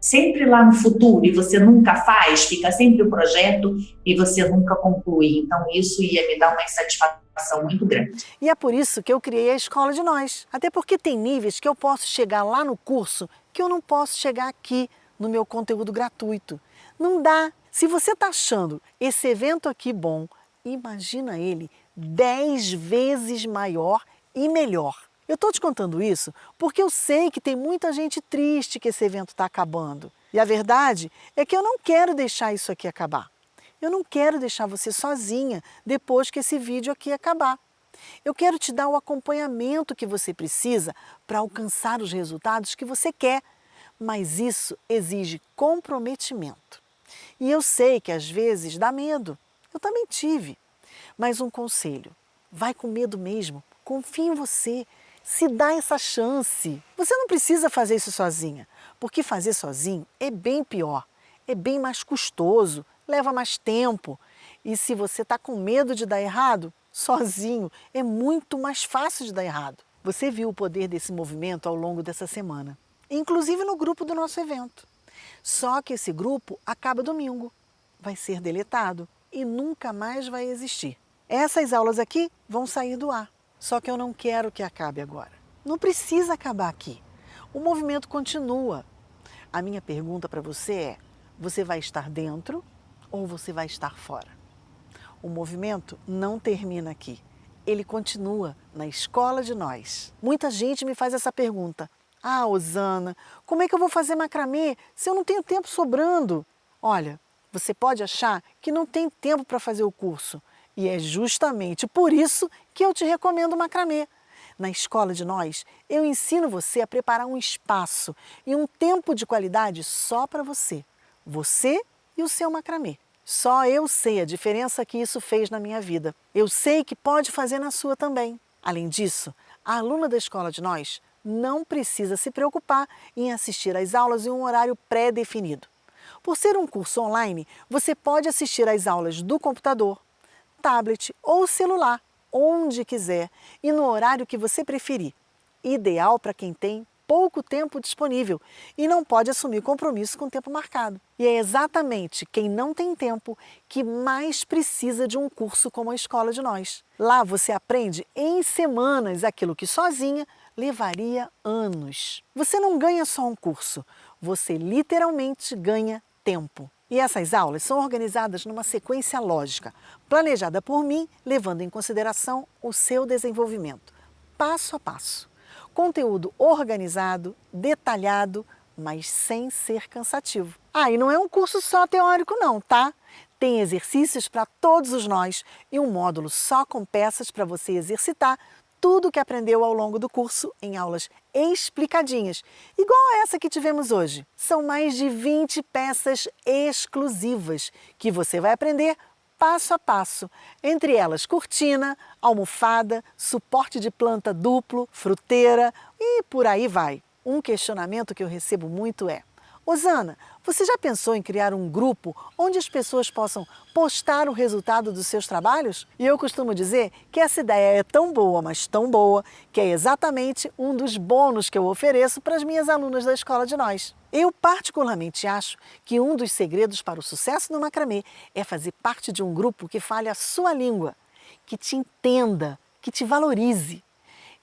sempre lá no futuro, e você nunca faz, fica sempre o projeto e você nunca conclui. Então isso ia me dar uma insatisfação muito grande. E é por isso que eu criei a Escola de Nós. Até porque tem níveis que eu posso chegar lá no curso que eu não posso chegar aqui no meu conteúdo gratuito. Não dá. Se você está achando esse evento aqui bom, imagina ele 10 vezes maior e melhor. Eu estou te contando isso porque eu sei que tem muita gente triste que esse evento está acabando. E a verdade é que eu não quero deixar isso aqui acabar. Eu não quero deixar você sozinha depois que esse vídeo aqui acabar. Eu quero te dar o acompanhamento que você precisa para alcançar os resultados que você quer. Mas isso exige comprometimento. E eu sei que às vezes dá medo. Eu também tive. Mas um conselho, vai com medo mesmo, confia em você, se dá essa chance. Você não precisa fazer isso sozinha, porque fazer sozinho é bem pior, é bem mais custoso, leva mais tempo. E se você está com medo de dar errado, sozinho é muito mais fácil de dar errado. Você viu o poder desse movimento ao longo dessa semana, inclusive no grupo do nosso evento. Só que esse grupo acaba domingo, vai ser deletado e nunca mais vai existir. Essas aulas aqui vão sair do ar, só que eu não quero que acabe agora. Não precisa acabar aqui. O movimento continua. A minha pergunta para você é: você vai estar dentro ou você vai estar fora? O movimento não termina aqui. Ele continua na Escola de Nós. Muita gente me faz essa pergunta. Ah, Osana, como é que eu vou fazer macramê se eu não tenho tempo sobrando? Olha, você pode achar que não tem tempo para fazer o curso. E é justamente por isso que eu te recomendo o macramê. Na Escola de Nós, eu ensino você a preparar um espaço e um tempo de qualidade só para você. Você e o seu macramê. Só eu sei a diferença que isso fez na minha vida. Eu sei que pode fazer na sua também. Além disso, a aluna da Escola de Nós não precisa se preocupar em assistir às aulas em um horário pré-definido. Por ser um curso online, você pode assistir às aulas do computador, tablet ou celular, onde quiser e no horário que você preferir. Ideal para quem tem pouco tempo disponível e não pode assumir compromisso com o tempo marcado. E é exatamente quem não tem tempo que mais precisa de um curso como a Escola de Nós. Lá você aprende em semanas aquilo que sozinha levaria anos. Você não ganha só um curso, você literalmente ganha tempo. E essas aulas são organizadas numa sequência lógica, planejada por mim, levando em consideração o seu desenvolvimento, passo a passo. Conteúdo organizado, detalhado, mas sem ser cansativo. Ah, e não é um curso só teórico não, tá? Tem exercícios para todos os nós e um módulo só com peças para você exercitar tudo o que aprendeu ao longo do curso em aulas explicadinhas, igual a essa que tivemos hoje. São mais de 20 peças exclusivas que você vai aprender passo a passo, entre elas cortina, almofada, suporte de planta duplo, fruteira e por aí vai. Um questionamento que eu recebo muito é: Osana, você já pensou em criar um grupo onde as pessoas possam postar o resultado dos seus trabalhos? E eu costumo dizer que essa ideia é tão boa, mas tão boa, que é exatamente um dos bônus que eu ofereço para as minhas alunas da Escola de Nós. Eu particularmente acho que um dos segredos para o sucesso no macramê é fazer parte de um grupo que fale a sua língua, que te entenda, que te valorize.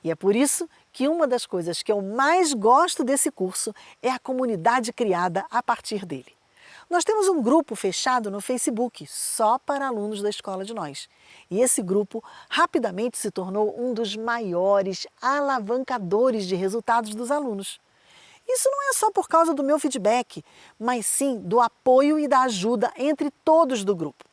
E é por isso que uma das coisas que eu mais gosto desse curso é a comunidade criada a partir dele. Nós temos um grupo fechado no Facebook só para alunos da Escola de Nós. E esse grupo rapidamente se tornou um dos maiores alavancadores de resultados dos alunos. Isso não é só por causa do meu feedback, mas sim do apoio e da ajuda entre todos do grupo.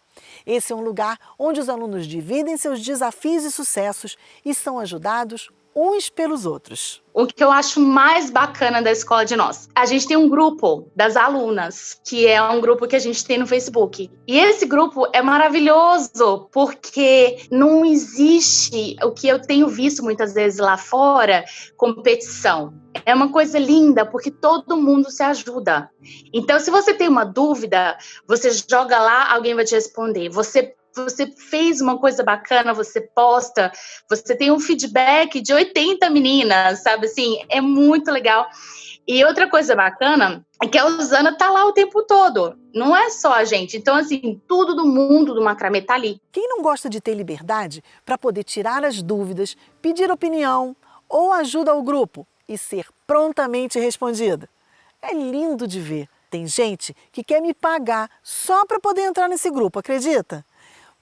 Esse é um lugar onde os alunos dividem seus desafios e sucessos e são ajudados uns pelos outros. O que eu acho mais bacana da Escola de Nós? A gente tem um grupo das alunas, que é um grupo que a gente tem no Facebook. E esse grupo é maravilhoso, porque não existe o que eu tenho visto muitas vezes lá fora, competição. É uma coisa linda, porque todo mundo se ajuda. Então, se você tem uma dúvida, você joga lá, alguém vai te responder. Você fez uma coisa bacana, você posta, você tem um feedback de 80 meninas, sabe assim? É muito legal. E outra coisa bacana é que a Osana tá lá o tempo todo. Não é só a gente. Então, assim, tudo do mundo do macramê tá ali. Quem não gosta de ter liberdade para poder tirar as dúvidas, pedir opinião ou ajuda ao grupo e ser prontamente respondida? É lindo de ver. Tem gente que quer me pagar só para poder entrar nesse grupo, acredita?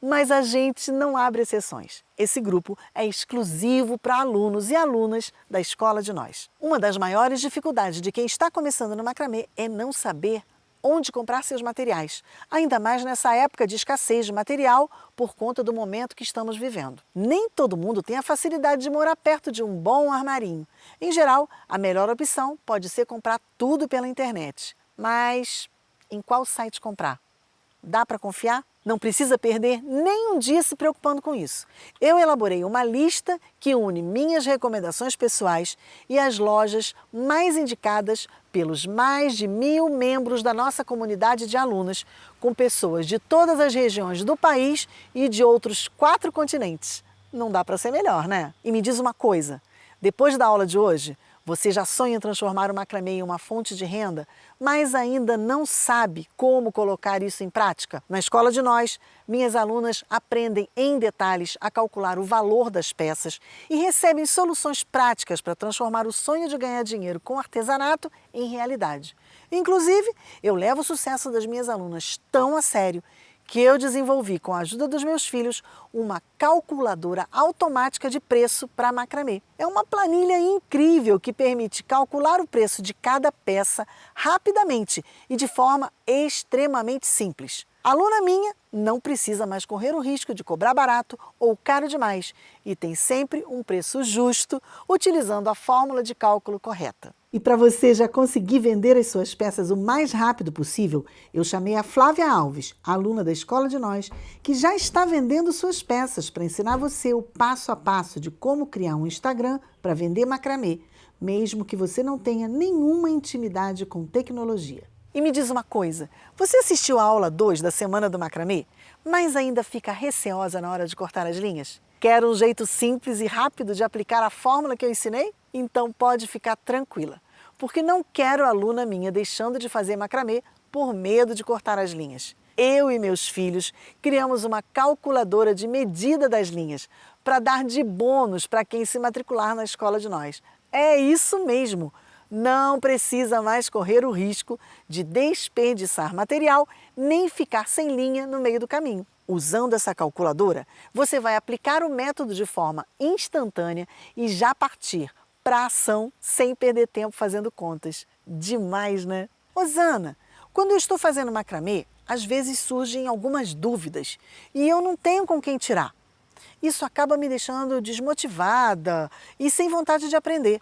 Mas a gente não abre exceções. Esse grupo é exclusivo para alunos e alunas da Escola de Nós. Uma das maiores dificuldades de quem está começando no macramê é não saber onde comprar seus materiais, ainda mais nessa época de escassez de material por conta do momento que estamos vivendo. Nem todo mundo tem a facilidade de morar perto de um bom armarinho. Em geral, a melhor opção pode ser comprar tudo pela internet. Mas em qual site comprar? Dá para confiar? Não precisa perder nem um dia se preocupando com isso. Eu elaborei uma lista que une minhas recomendações pessoais e as lojas mais indicadas pelos mais de 1.000 membros da nossa comunidade de alunas, com pessoas de todas as regiões do país e de outros 4 continentes. Não dá para ser melhor, né? E me diz uma coisa, depois da aula de hoje, você já sonha em transformar o macramê em uma fonte de renda, mas ainda não sabe como colocar isso em prática? Na Escola de Nós, minhas alunas aprendem em detalhes a calcular o valor das peças e recebem soluções práticas para transformar o sonho de ganhar dinheiro com artesanato em realidade. Inclusive, eu levo o sucesso das minhas alunas tão a sério que eu desenvolvi, com a ajuda dos meus filhos, uma calculadora automática de preço para macramê. É uma planilha incrível que permite calcular o preço de cada peça rapidamente e de forma extremamente simples. A aluna minha não precisa mais correr o risco de cobrar barato ou caro demais e tem sempre um preço justo utilizando a fórmula de cálculo correta. E para você já conseguir vender as suas peças o mais rápido possível, eu chamei a Flávia Alves, aluna da Escola de Nós, que já está vendendo suas peças para ensinar você o passo a passo de como criar um Instagram para vender macramê, mesmo que você não tenha nenhuma intimidade com tecnologia. E me diz uma coisa, você assistiu a aula 2 da Semana do Macramê, mas ainda fica receosa na hora de cortar as linhas? Quer um jeito simples e rápido de aplicar a fórmula que eu ensinei? Então pode ficar tranquila, porque não quero aluna minha deixando de fazer macramê por medo de cortar as linhas. Eu e meus filhos criamos uma calculadora de medida das linhas para dar de bônus para quem se matricular na Escola de Nós. É isso mesmo! Não precisa mais correr o risco de desperdiçar material nem ficar sem linha no meio do caminho. Usando essa calculadora, você vai aplicar o método de forma instantânea e já partir para a ação sem perder tempo fazendo contas. Demais, né? Rosana, quando eu estou fazendo macramê, às vezes surgem algumas dúvidas e eu não tenho com quem tirar. Isso acaba me deixando desmotivada e sem vontade de aprender,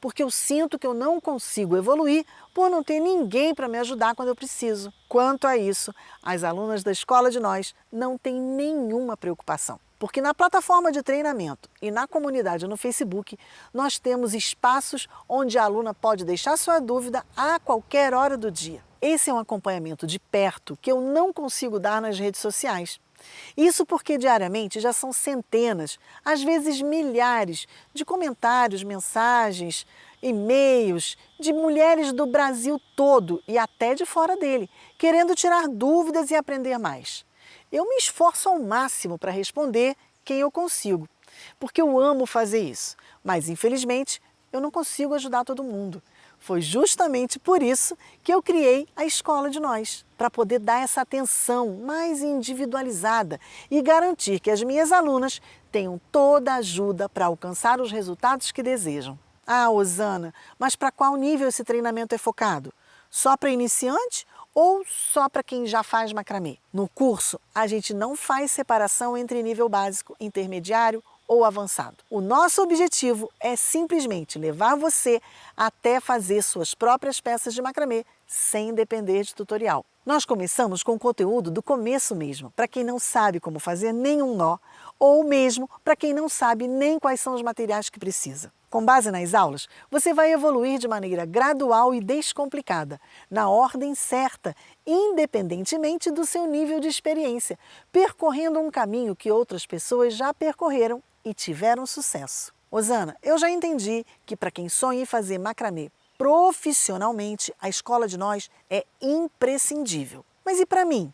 porque eu sinto que eu não consigo evoluir por não ter ninguém para me ajudar quando eu preciso. Quanto a isso, as alunas da Escola de Nós não têm nenhuma preocupação, porque na plataforma de treinamento e na comunidade no Facebook, nós temos espaços onde a aluna pode deixar sua dúvida a qualquer hora do dia. Esse é um acompanhamento de perto que eu não consigo dar nas redes sociais. Isso porque diariamente já são centenas, às vezes milhares, de comentários, mensagens, e-mails de mulheres do Brasil todo e até de fora dele, querendo tirar dúvidas e aprender mais. Eu me esforço ao máximo para responder quem eu consigo, porque eu amo fazer isso, mas infelizmente eu não consigo ajudar todo mundo. Foi justamente por isso que eu criei a Escola de Nós, para poder dar essa atenção mais individualizada e garantir que as minhas alunas tenham toda a ajuda para alcançar os resultados que desejam. Ah, Osana, mas para qual nível esse treinamento é focado? Só para iniciante ou só para quem já faz macramê? No curso, a gente não faz separação entre nível básico, intermediário ou avançado. O nosso objetivo é simplesmente levar você até fazer suas próprias peças de macramê sem depender de tutorial. Nós começamos com conteúdo do começo mesmo, para quem não sabe como fazer nenhum nó, ou mesmo para quem não sabe nem quais são os materiais que precisa. Com base nas aulas, você vai evoluir de maneira gradual e descomplicada, na ordem certa, independentemente do seu nível de experiência, percorrendo um caminho que outras pessoas já percorreram e tiveram sucesso. Osana, eu já entendi que para quem sonha em fazer macramê profissionalmente, a Escola de Nós é imprescindível. Mas e para mim?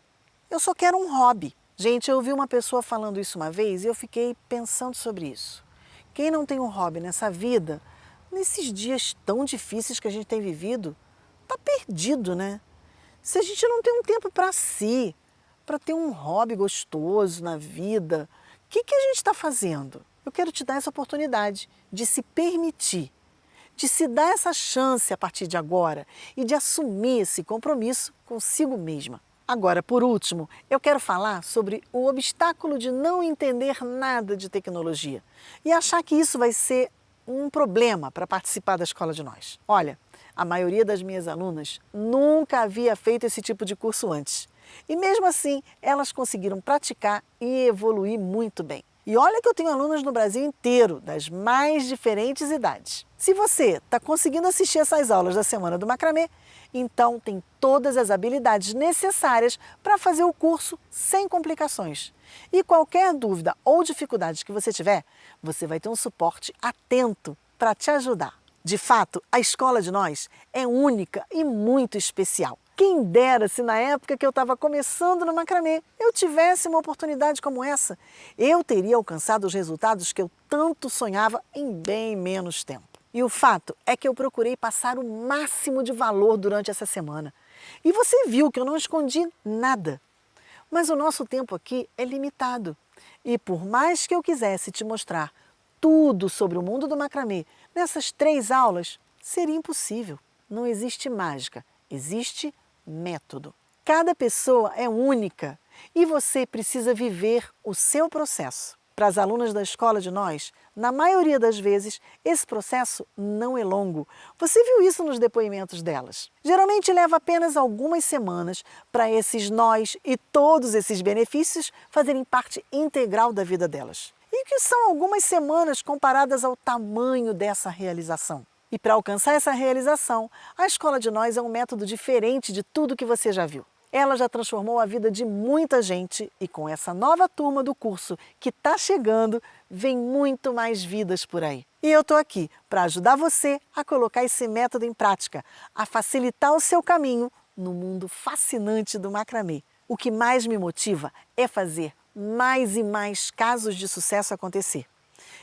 Eu só quero um hobby. Gente, eu ouvi uma pessoa falando isso uma vez e eu fiquei pensando sobre isso. Quem não tem um hobby nessa vida, nesses dias tão difíceis que a gente tem vivido, tá perdido, né? Se a gente não tem um tempo para si, para ter um hobby gostoso na vida, o que a gente está fazendo? Eu quero te dar essa oportunidade de se permitir, de se dar essa chance a partir de agora e de assumir esse compromisso consigo mesma. Agora, por último, eu quero falar sobre o obstáculo de não entender nada de tecnologia e achar que isso vai ser um problema para participar da Escola de Nós. Olha, a maioria das minhas alunas nunca havia feito esse tipo de curso antes. E mesmo assim, elas conseguiram praticar e evoluir muito bem. E olha que eu tenho alunas no Brasil inteiro, das mais diferentes idades. Se você está conseguindo assistir essas aulas da Semana do Macramê, então tem todas as habilidades necessárias para fazer o curso sem complicações. E qualquer dúvida ou dificuldade que você tiver, você vai ter um suporte atento para te ajudar. De fato, a Escola de Nós é única e muito especial. Quem dera se na época que eu estava começando no macramê eu tivesse uma oportunidade como essa. Eu teria alcançado os resultados que eu tanto sonhava em bem menos tempo. E o fato é que eu procurei passar o máximo de valor durante essa semana. E você viu que eu não escondi nada. Mas o nosso tempo aqui é limitado. E por mais que eu quisesse te mostrar tudo sobre o mundo do macramê nessas 3 aulas, seria impossível. Não existe mágica, existe método. Cada pessoa é única e você precisa viver o seu processo. Para as alunas da Escola de Nós, na maioria das vezes, esse processo não é longo. Você viu isso nos depoimentos delas. Geralmente leva apenas algumas semanas para esses nós e todos esses benefícios fazerem parte integral da vida delas. E o que são algumas semanas comparadas ao tamanho dessa realização? E para alcançar essa realização, a Escola de Nós é um método diferente de tudo que você já viu. Ela já transformou a vida de muita gente e com essa nova turma do curso que está chegando, vem muito mais vidas por aí. E eu estou aqui para ajudar você a colocar esse método em prática, a facilitar o seu caminho no mundo fascinante do macramê. O que mais me motiva é fazer mais e mais casos de sucesso acontecer.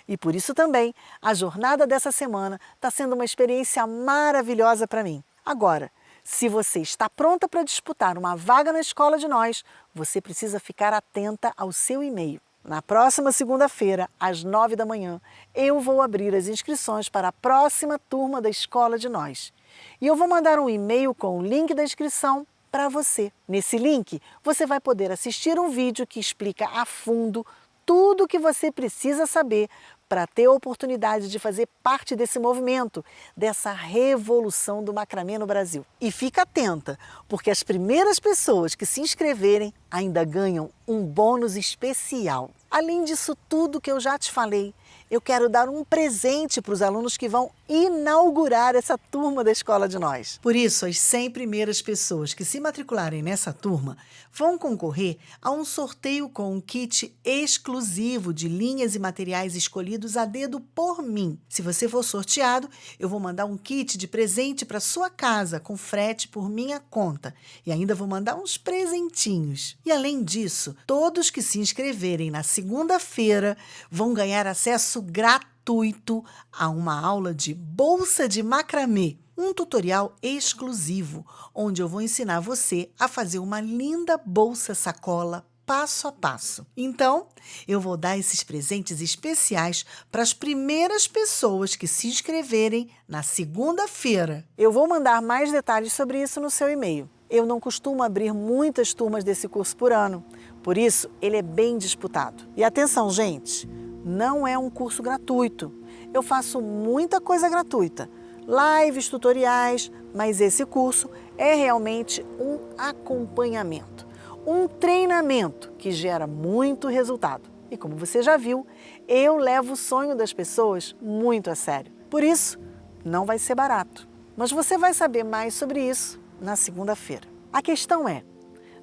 E por isso também, a jornada dessa semana está sendo uma experiência maravilhosa para mim. Agora, se você está pronta para disputar uma vaga na Escola de Nós, você precisa ficar atenta ao seu e-mail. Na próxima segunda-feira, às 9 da manhã, eu vou abrir as inscrições para a próxima turma da Escola de Nós. E eu vou mandar um e-mail com o link da inscrição para você. Nesse link, você vai poder assistir um vídeo que explica a fundo tudo o que você precisa saber para ter a oportunidade de fazer parte desse movimento, dessa revolução do macramê no Brasil. E fica atenta, porque as primeiras pessoas que se inscreverem ainda ganham um bônus especial. Além disso tudo que eu já te falei, eu quero dar um presente para os alunos que vão inaugurar essa turma da Escola de Nós. Por isso, as 100 primeiras pessoas que se matricularem nessa turma vão concorrer a um sorteio com um kit exclusivo de linhas e materiais escolhidos a dedo por mim. Se você for sorteado, eu vou mandar um kit de presente para sua casa com frete por minha conta e ainda vou mandar uns presentinhos. E além disso, todos que se inscreverem na segunda-feira vão ganhar acesso gratuito a uma aula de bolsa de macramê, um tutorial exclusivo, onde eu vou ensinar você a fazer uma linda bolsa sacola passo a passo. Então, eu vou dar esses presentes especiais para as primeiras pessoas que se inscreverem na segunda-feira. Eu vou mandar mais detalhes sobre isso no seu e-mail. Eu não costumo abrir muitas turmas desse curso por ano, por isso ele é bem disputado. E atenção, gente! Não é um curso gratuito. Eu faço muita coisa gratuita, lives, tutoriais, mas esse curso é realmente um acompanhamento, um treinamento que gera muito resultado. E como você já viu, eu levo o sonho das pessoas muito a sério. Por isso, não vai ser barato. Mas você vai saber mais sobre isso na segunda-feira. A questão é,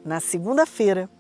na segunda-feira,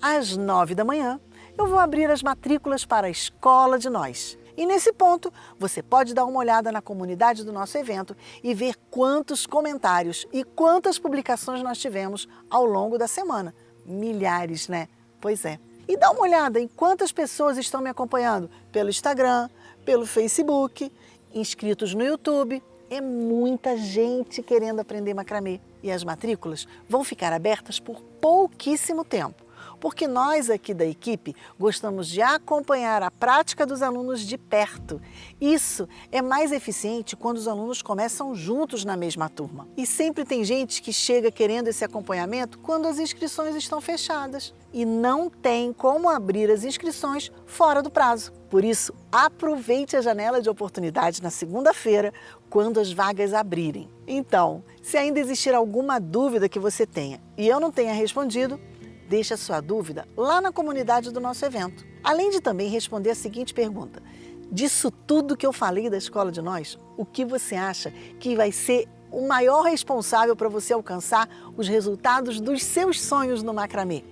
às 9 da manhã, eu vou abrir as matrículas para a Escola de Nós. E nesse ponto, você pode dar uma olhada na comunidade do nosso evento e ver quantos comentários e quantas publicações nós tivemos ao longo da semana. Milhares, né? Pois é. E dá uma olhada em quantas pessoas estão me acompanhando pelo Instagram, pelo Facebook, inscritos no YouTube. É muita gente querendo aprender macramê. E as matrículas vão ficar abertas por pouquíssimo tempo. porque nós aqui da equipe gostamos de acompanhar a prática dos alunos de perto. Isso é mais eficiente quando os alunos começam juntos na mesma turma. E sempre tem gente que chega querendo esse acompanhamento quando as inscrições estão fechadas. E não tem como abrir as inscrições fora do prazo. Por isso, aproveite a janela de oportunidade na segunda-feira, quando as vagas abrirem. Então, se ainda existir alguma dúvida que você tenha e eu não tenha respondido, deixe a sua dúvida lá na comunidade do nosso evento. Além de também responder a seguinte pergunta: disso tudo que eu falei da Escola de Nós, o que você acha que vai ser o maior responsável para você alcançar os resultados dos seus sonhos no macramê?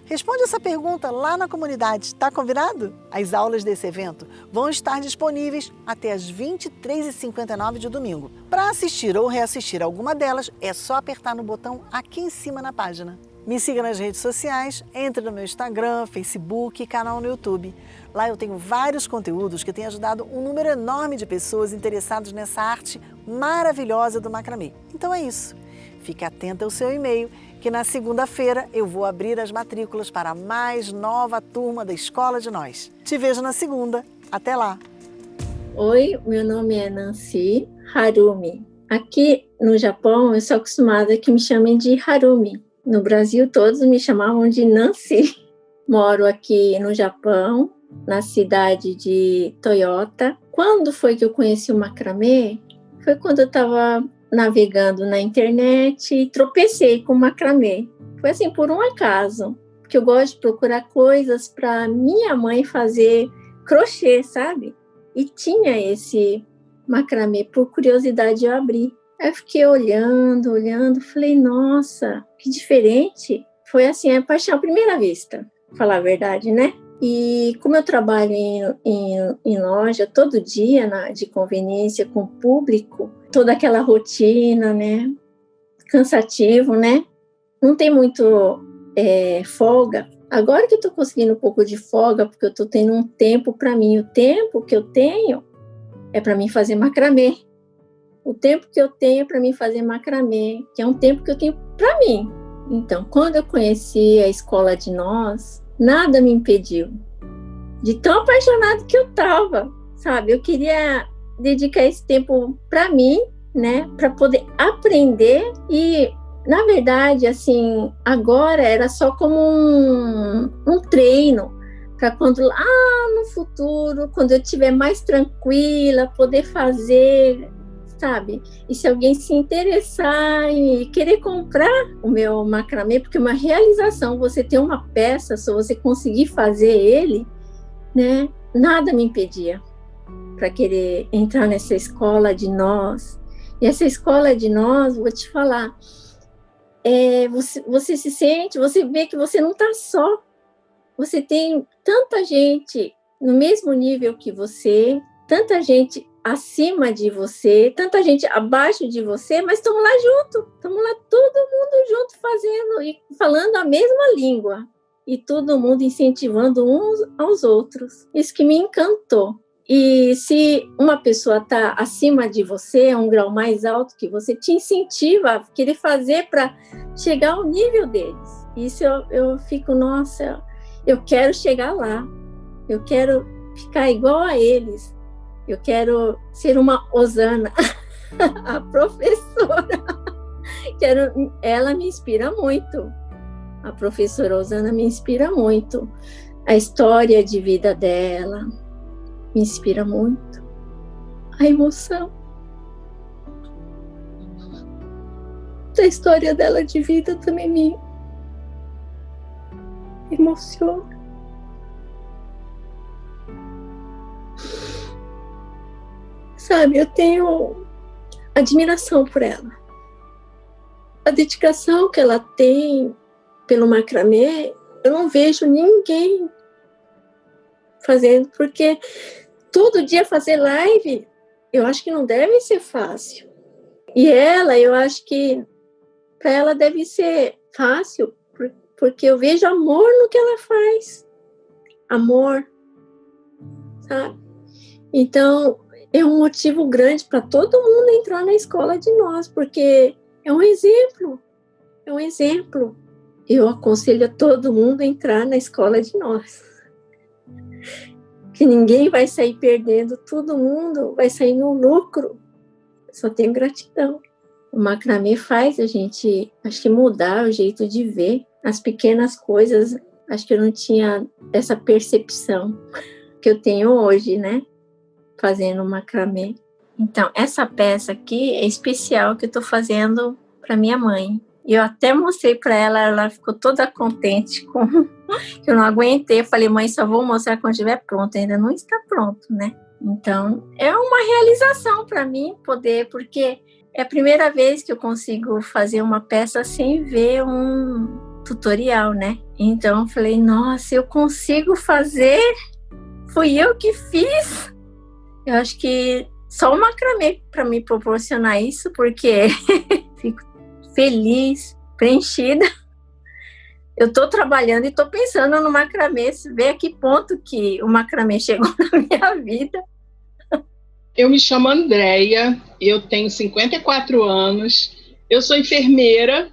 Responde essa pergunta lá na comunidade, tá combinado? As aulas desse evento vão estar disponíveis até as 23h59 de domingo. Para assistir ou reassistir alguma delas, é só apertar no botão aqui em cima na página. Me siga nas redes sociais, entre no meu Instagram, Facebook e canal no YouTube. Lá eu tenho vários conteúdos que têm ajudado um número enorme de pessoas interessadas nessa arte maravilhosa do macramê. Então é isso. Fique atenta ao seu e-mail, que na segunda-feira eu vou abrir as matrículas para a mais nova turma da Escola de Nós. Te vejo na segunda. Até lá! Oi, meu nome é Nancy Harumi. Aqui no Japão eu sou acostumada que me chamem de Harumi. No Brasil todos me chamavam de Nancy. Moro aqui no Japão, na cidade de Toyota. Quando foi que eu conheci o macramê? Foi quando eu estava navegando na internet e tropecei com macramê. Foi assim, por um acaso, porque eu gosto de procurar coisas para minha mãe fazer crochê, sabe? E tinha esse macramê, por curiosidade eu abri. Aí eu fiquei olhando, falei, nossa, que diferente. Foi assim, a paixão à primeira vista, pra falar a verdade, né? E como eu trabalho em loja todo dia, de conveniência com o público, toda aquela rotina, né? Cansativo, né? Não tem muito folga. Agora que eu estou conseguindo um pouco de folga, porque eu estou tendo um tempo para mim. O tempo que eu tenho é para mim fazer macramê. O tempo que eu tenho para mim fazer macramê, que é um tempo que eu tenho para mim. Então, quando eu conheci a Escola de Nós, nada me impediu. De tão apaixonado que eu estava, sabe? Eu queria dedicar esse tempo para mim, né? Para poder aprender e, na verdade, assim, agora era só como um treino para quando lá no futuro, quando eu estiver mais tranquila, poder fazer, sabe? E se alguém se interessar e querer comprar o meu macramê, porque é uma realização, você ter uma peça, se você conseguir fazer ele, né? Nada me impedia para querer entrar nessa Escola de Nós. E essa Escola de Nós, vou te falar, você se sente, você vê que você não está só. Você tem tanta gente no mesmo nível que você, tanta gente acima de você, tanta gente abaixo de você, mas estamos lá junto, estamos lá todo mundo junto fazendo e falando a mesma língua e todo mundo incentivando uns aos outros. Isso que me encantou. E se uma pessoa está acima de você, um grau mais alto que você, te incentiva a querer fazer para chegar ao nível deles. Isso eu fico, nossa, eu quero chegar lá, eu quero ficar igual a eles. Eu quero ser uma Osana, a professora. Ela me inspira muito. A professora Osana me inspira muito. A história de vida dela me inspira muito. A emoção da história dela de vida também me emociona. Sabe, eu tenho admiração por ela. A dedicação que ela tem pelo macramê, eu não vejo ninguém fazendo, porque todo dia fazer live, eu acho que não deve ser fácil. E ela, eu acho que para ela deve ser fácil, porque eu vejo amor no que ela faz. Amor, sabe? Então, é um motivo grande para todo mundo entrar na Escola de Nós, porque é um exemplo. eu aconselho a todo mundo a entrar na escola de nós. Que ninguém vai sair perdendo, todo mundo vai sair no lucro. Só tenho gratidão. O macramê faz a gente, acho que mudar o jeito de ver as pequenas coisas. Acho que eu não tinha essa percepção que eu tenho hoje, né? Fazendo macramê. Então, essa peça aqui é especial que eu estou fazendo para minha mãe. E eu até mostrei para ela, ela ficou toda contente com que eu não aguentei. Eu falei, mãe, só vou mostrar quando estiver pronto. Ainda não está pronto, né? Então, é uma realização para mim poder, porque é a primeira vez que eu consigo fazer uma peça sem ver um tutorial, né? Então, eu falei, nossa, eu consigo fazer, fui eu que fiz. Eu acho que só o macramê para me proporcionar isso, porque fico feliz, preenchida. Eu estou trabalhando e estou pensando no macramê, ver a que ponto que o macramê chegou na minha vida. Eu me chamo Andréia, eu tenho 54 anos, eu sou enfermeira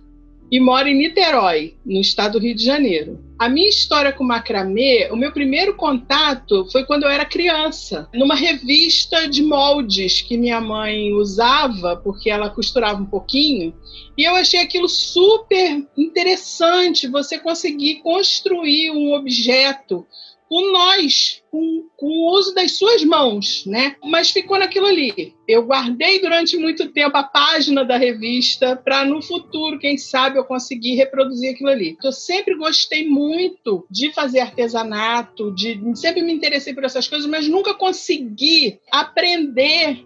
e moro em Niterói, no estado do Rio de Janeiro. A minha história com macramê, o meu primeiro contato foi quando eu era criança, numa revista de moldes que minha mãe usava, porque ela costurava um pouquinho, e eu achei aquilo super interessante, você conseguir construir um objeto com nós, com o uso das suas mãos, né? Mas ficou naquilo ali. Eu guardei durante muito tempo a página da revista para no futuro, quem sabe, eu conseguir reproduzir aquilo ali. Eu sempre gostei muito de fazer artesanato, sempre me interessei por essas coisas, mas nunca consegui aprender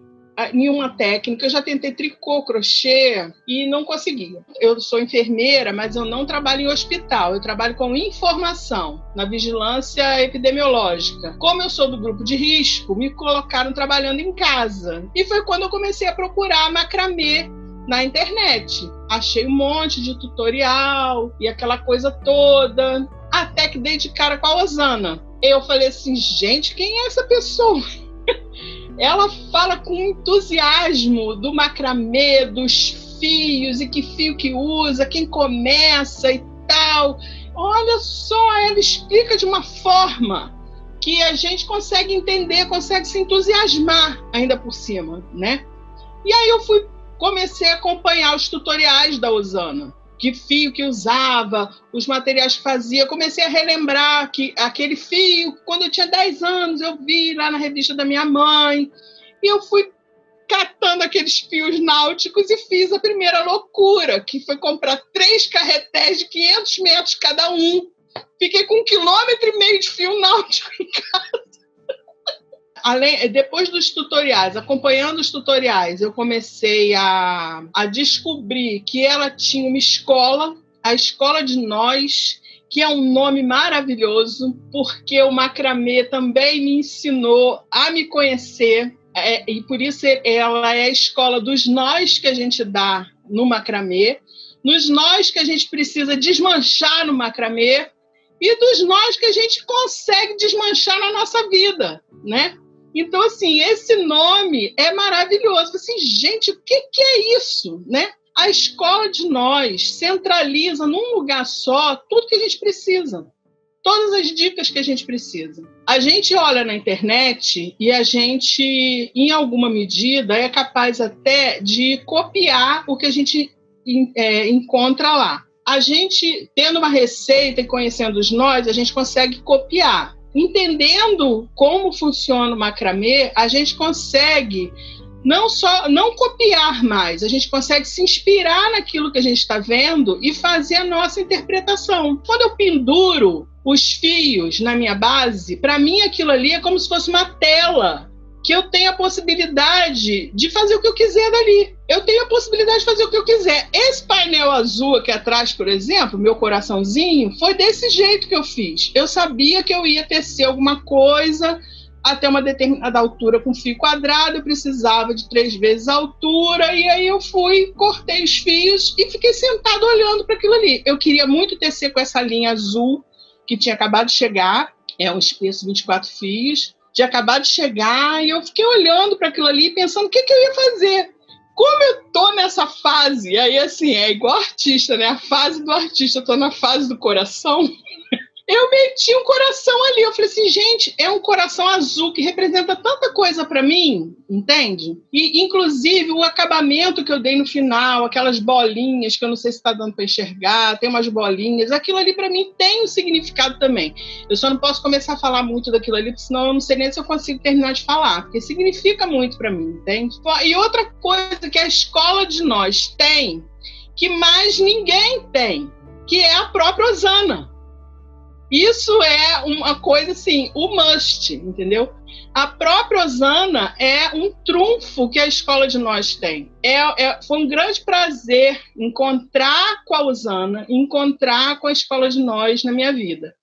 nenhuma técnica. Eu já tentei tricô, crochê e não conseguia. Eu sou enfermeira, mas eu não trabalho em hospital. Eu trabalho com informação na vigilância epidemiológica. Como eu sou do grupo de risco, me colocaram trabalhando em casa. E foi quando eu comecei a procurar macramê na internet. Achei um monte de tutorial e aquela coisa toda, até que dei de cara com a Osana. Eu falei assim, gente, quem é essa pessoa? Ela fala com entusiasmo do macramê, dos fios e que fio que usa, quem começa e tal. Olha só, ela explica de uma forma que a gente consegue entender, consegue se entusiasmar ainda por cima, né? E aí eu comecei a acompanhar os tutoriais da Osana. Que fio que usava, os materiais que fazia. Comecei a relembrar que aquele fio, quando eu tinha 10 anos, eu vi lá na revista da minha mãe. E eu fui catando aqueles fios náuticos e fiz a primeira loucura, que foi comprar 3 carretéis de 500 metros cada um. Fiquei com 1,5 km de fio náutico em casa. Depois dos tutoriais, acompanhando os tutoriais, eu comecei a descobrir que ela tinha uma escola, a Escola de Nós, que é um nome maravilhoso, porque o macramê também me ensinou a me conhecer, e por isso ela é a escola dos nós que a gente dá no macramê, nos nós que a gente precisa desmanchar no macramê, e dos nós que a gente consegue desmanchar na nossa vida, né? Então, assim, esse nome é maravilhoso. Assim, gente, o que é isso, né? A Escola de Nós centraliza num lugar só tudo que a gente precisa. Todas as dicas que a gente precisa. A gente olha na internet e a gente, em alguma medida, é capaz até de copiar o que a gente encontra lá. A gente, tendo uma receita e conhecendo os nós, a gente consegue copiar. Entendendo como funciona o macramê, a gente consegue não copiar mais, a gente consegue se inspirar naquilo que a gente está vendo e fazer a nossa interpretação. Quando eu penduro os fios na minha base, para mim aquilo ali é como se fosse uma tela, que eu tenho a possibilidade de fazer o que eu quiser dali. Eu tenho a possibilidade de fazer o que eu quiser. Esse painel azul aqui atrás, por exemplo, meu coraçãozinho, foi desse jeito que eu fiz. Eu sabia que eu ia tecer alguma coisa até uma determinada altura com fio quadrado, eu precisava de 3 vezes a altura, e aí eu cortei os fios e fiquei sentado olhando para aquilo ali. Eu queria muito tecer com essa linha azul que tinha acabado de chegar, é um espesso 24 fios, tinha acabado de chegar, e eu fiquei olhando para aquilo ali, pensando o que eu ia fazer. como eu tô nessa fase, aí assim, é igual artista, né? A fase do artista, eu tô na fase do coração. Eu meti um coração ali, eu falei assim, gente, é um coração azul que representa tanta coisa para mim, entende? E, inclusive, o acabamento que eu dei no final, aquelas bolinhas, que eu não sei se está dando para enxergar, tem umas bolinhas, aquilo ali para mim tem um significado também. Eu só não posso começar a falar muito daquilo ali, porque senão eu não sei nem se eu consigo terminar de falar, porque significa muito para mim, entende? E outra coisa que a escola de nós tem, que mais ninguém tem, que é a própria Osana. Isso é uma coisa assim, o must, entendeu? A própria Osana é um trunfo que a escola de nós tem. Foi um grande prazer encontrar com a Osana, encontrar com a escola de nós na minha vida.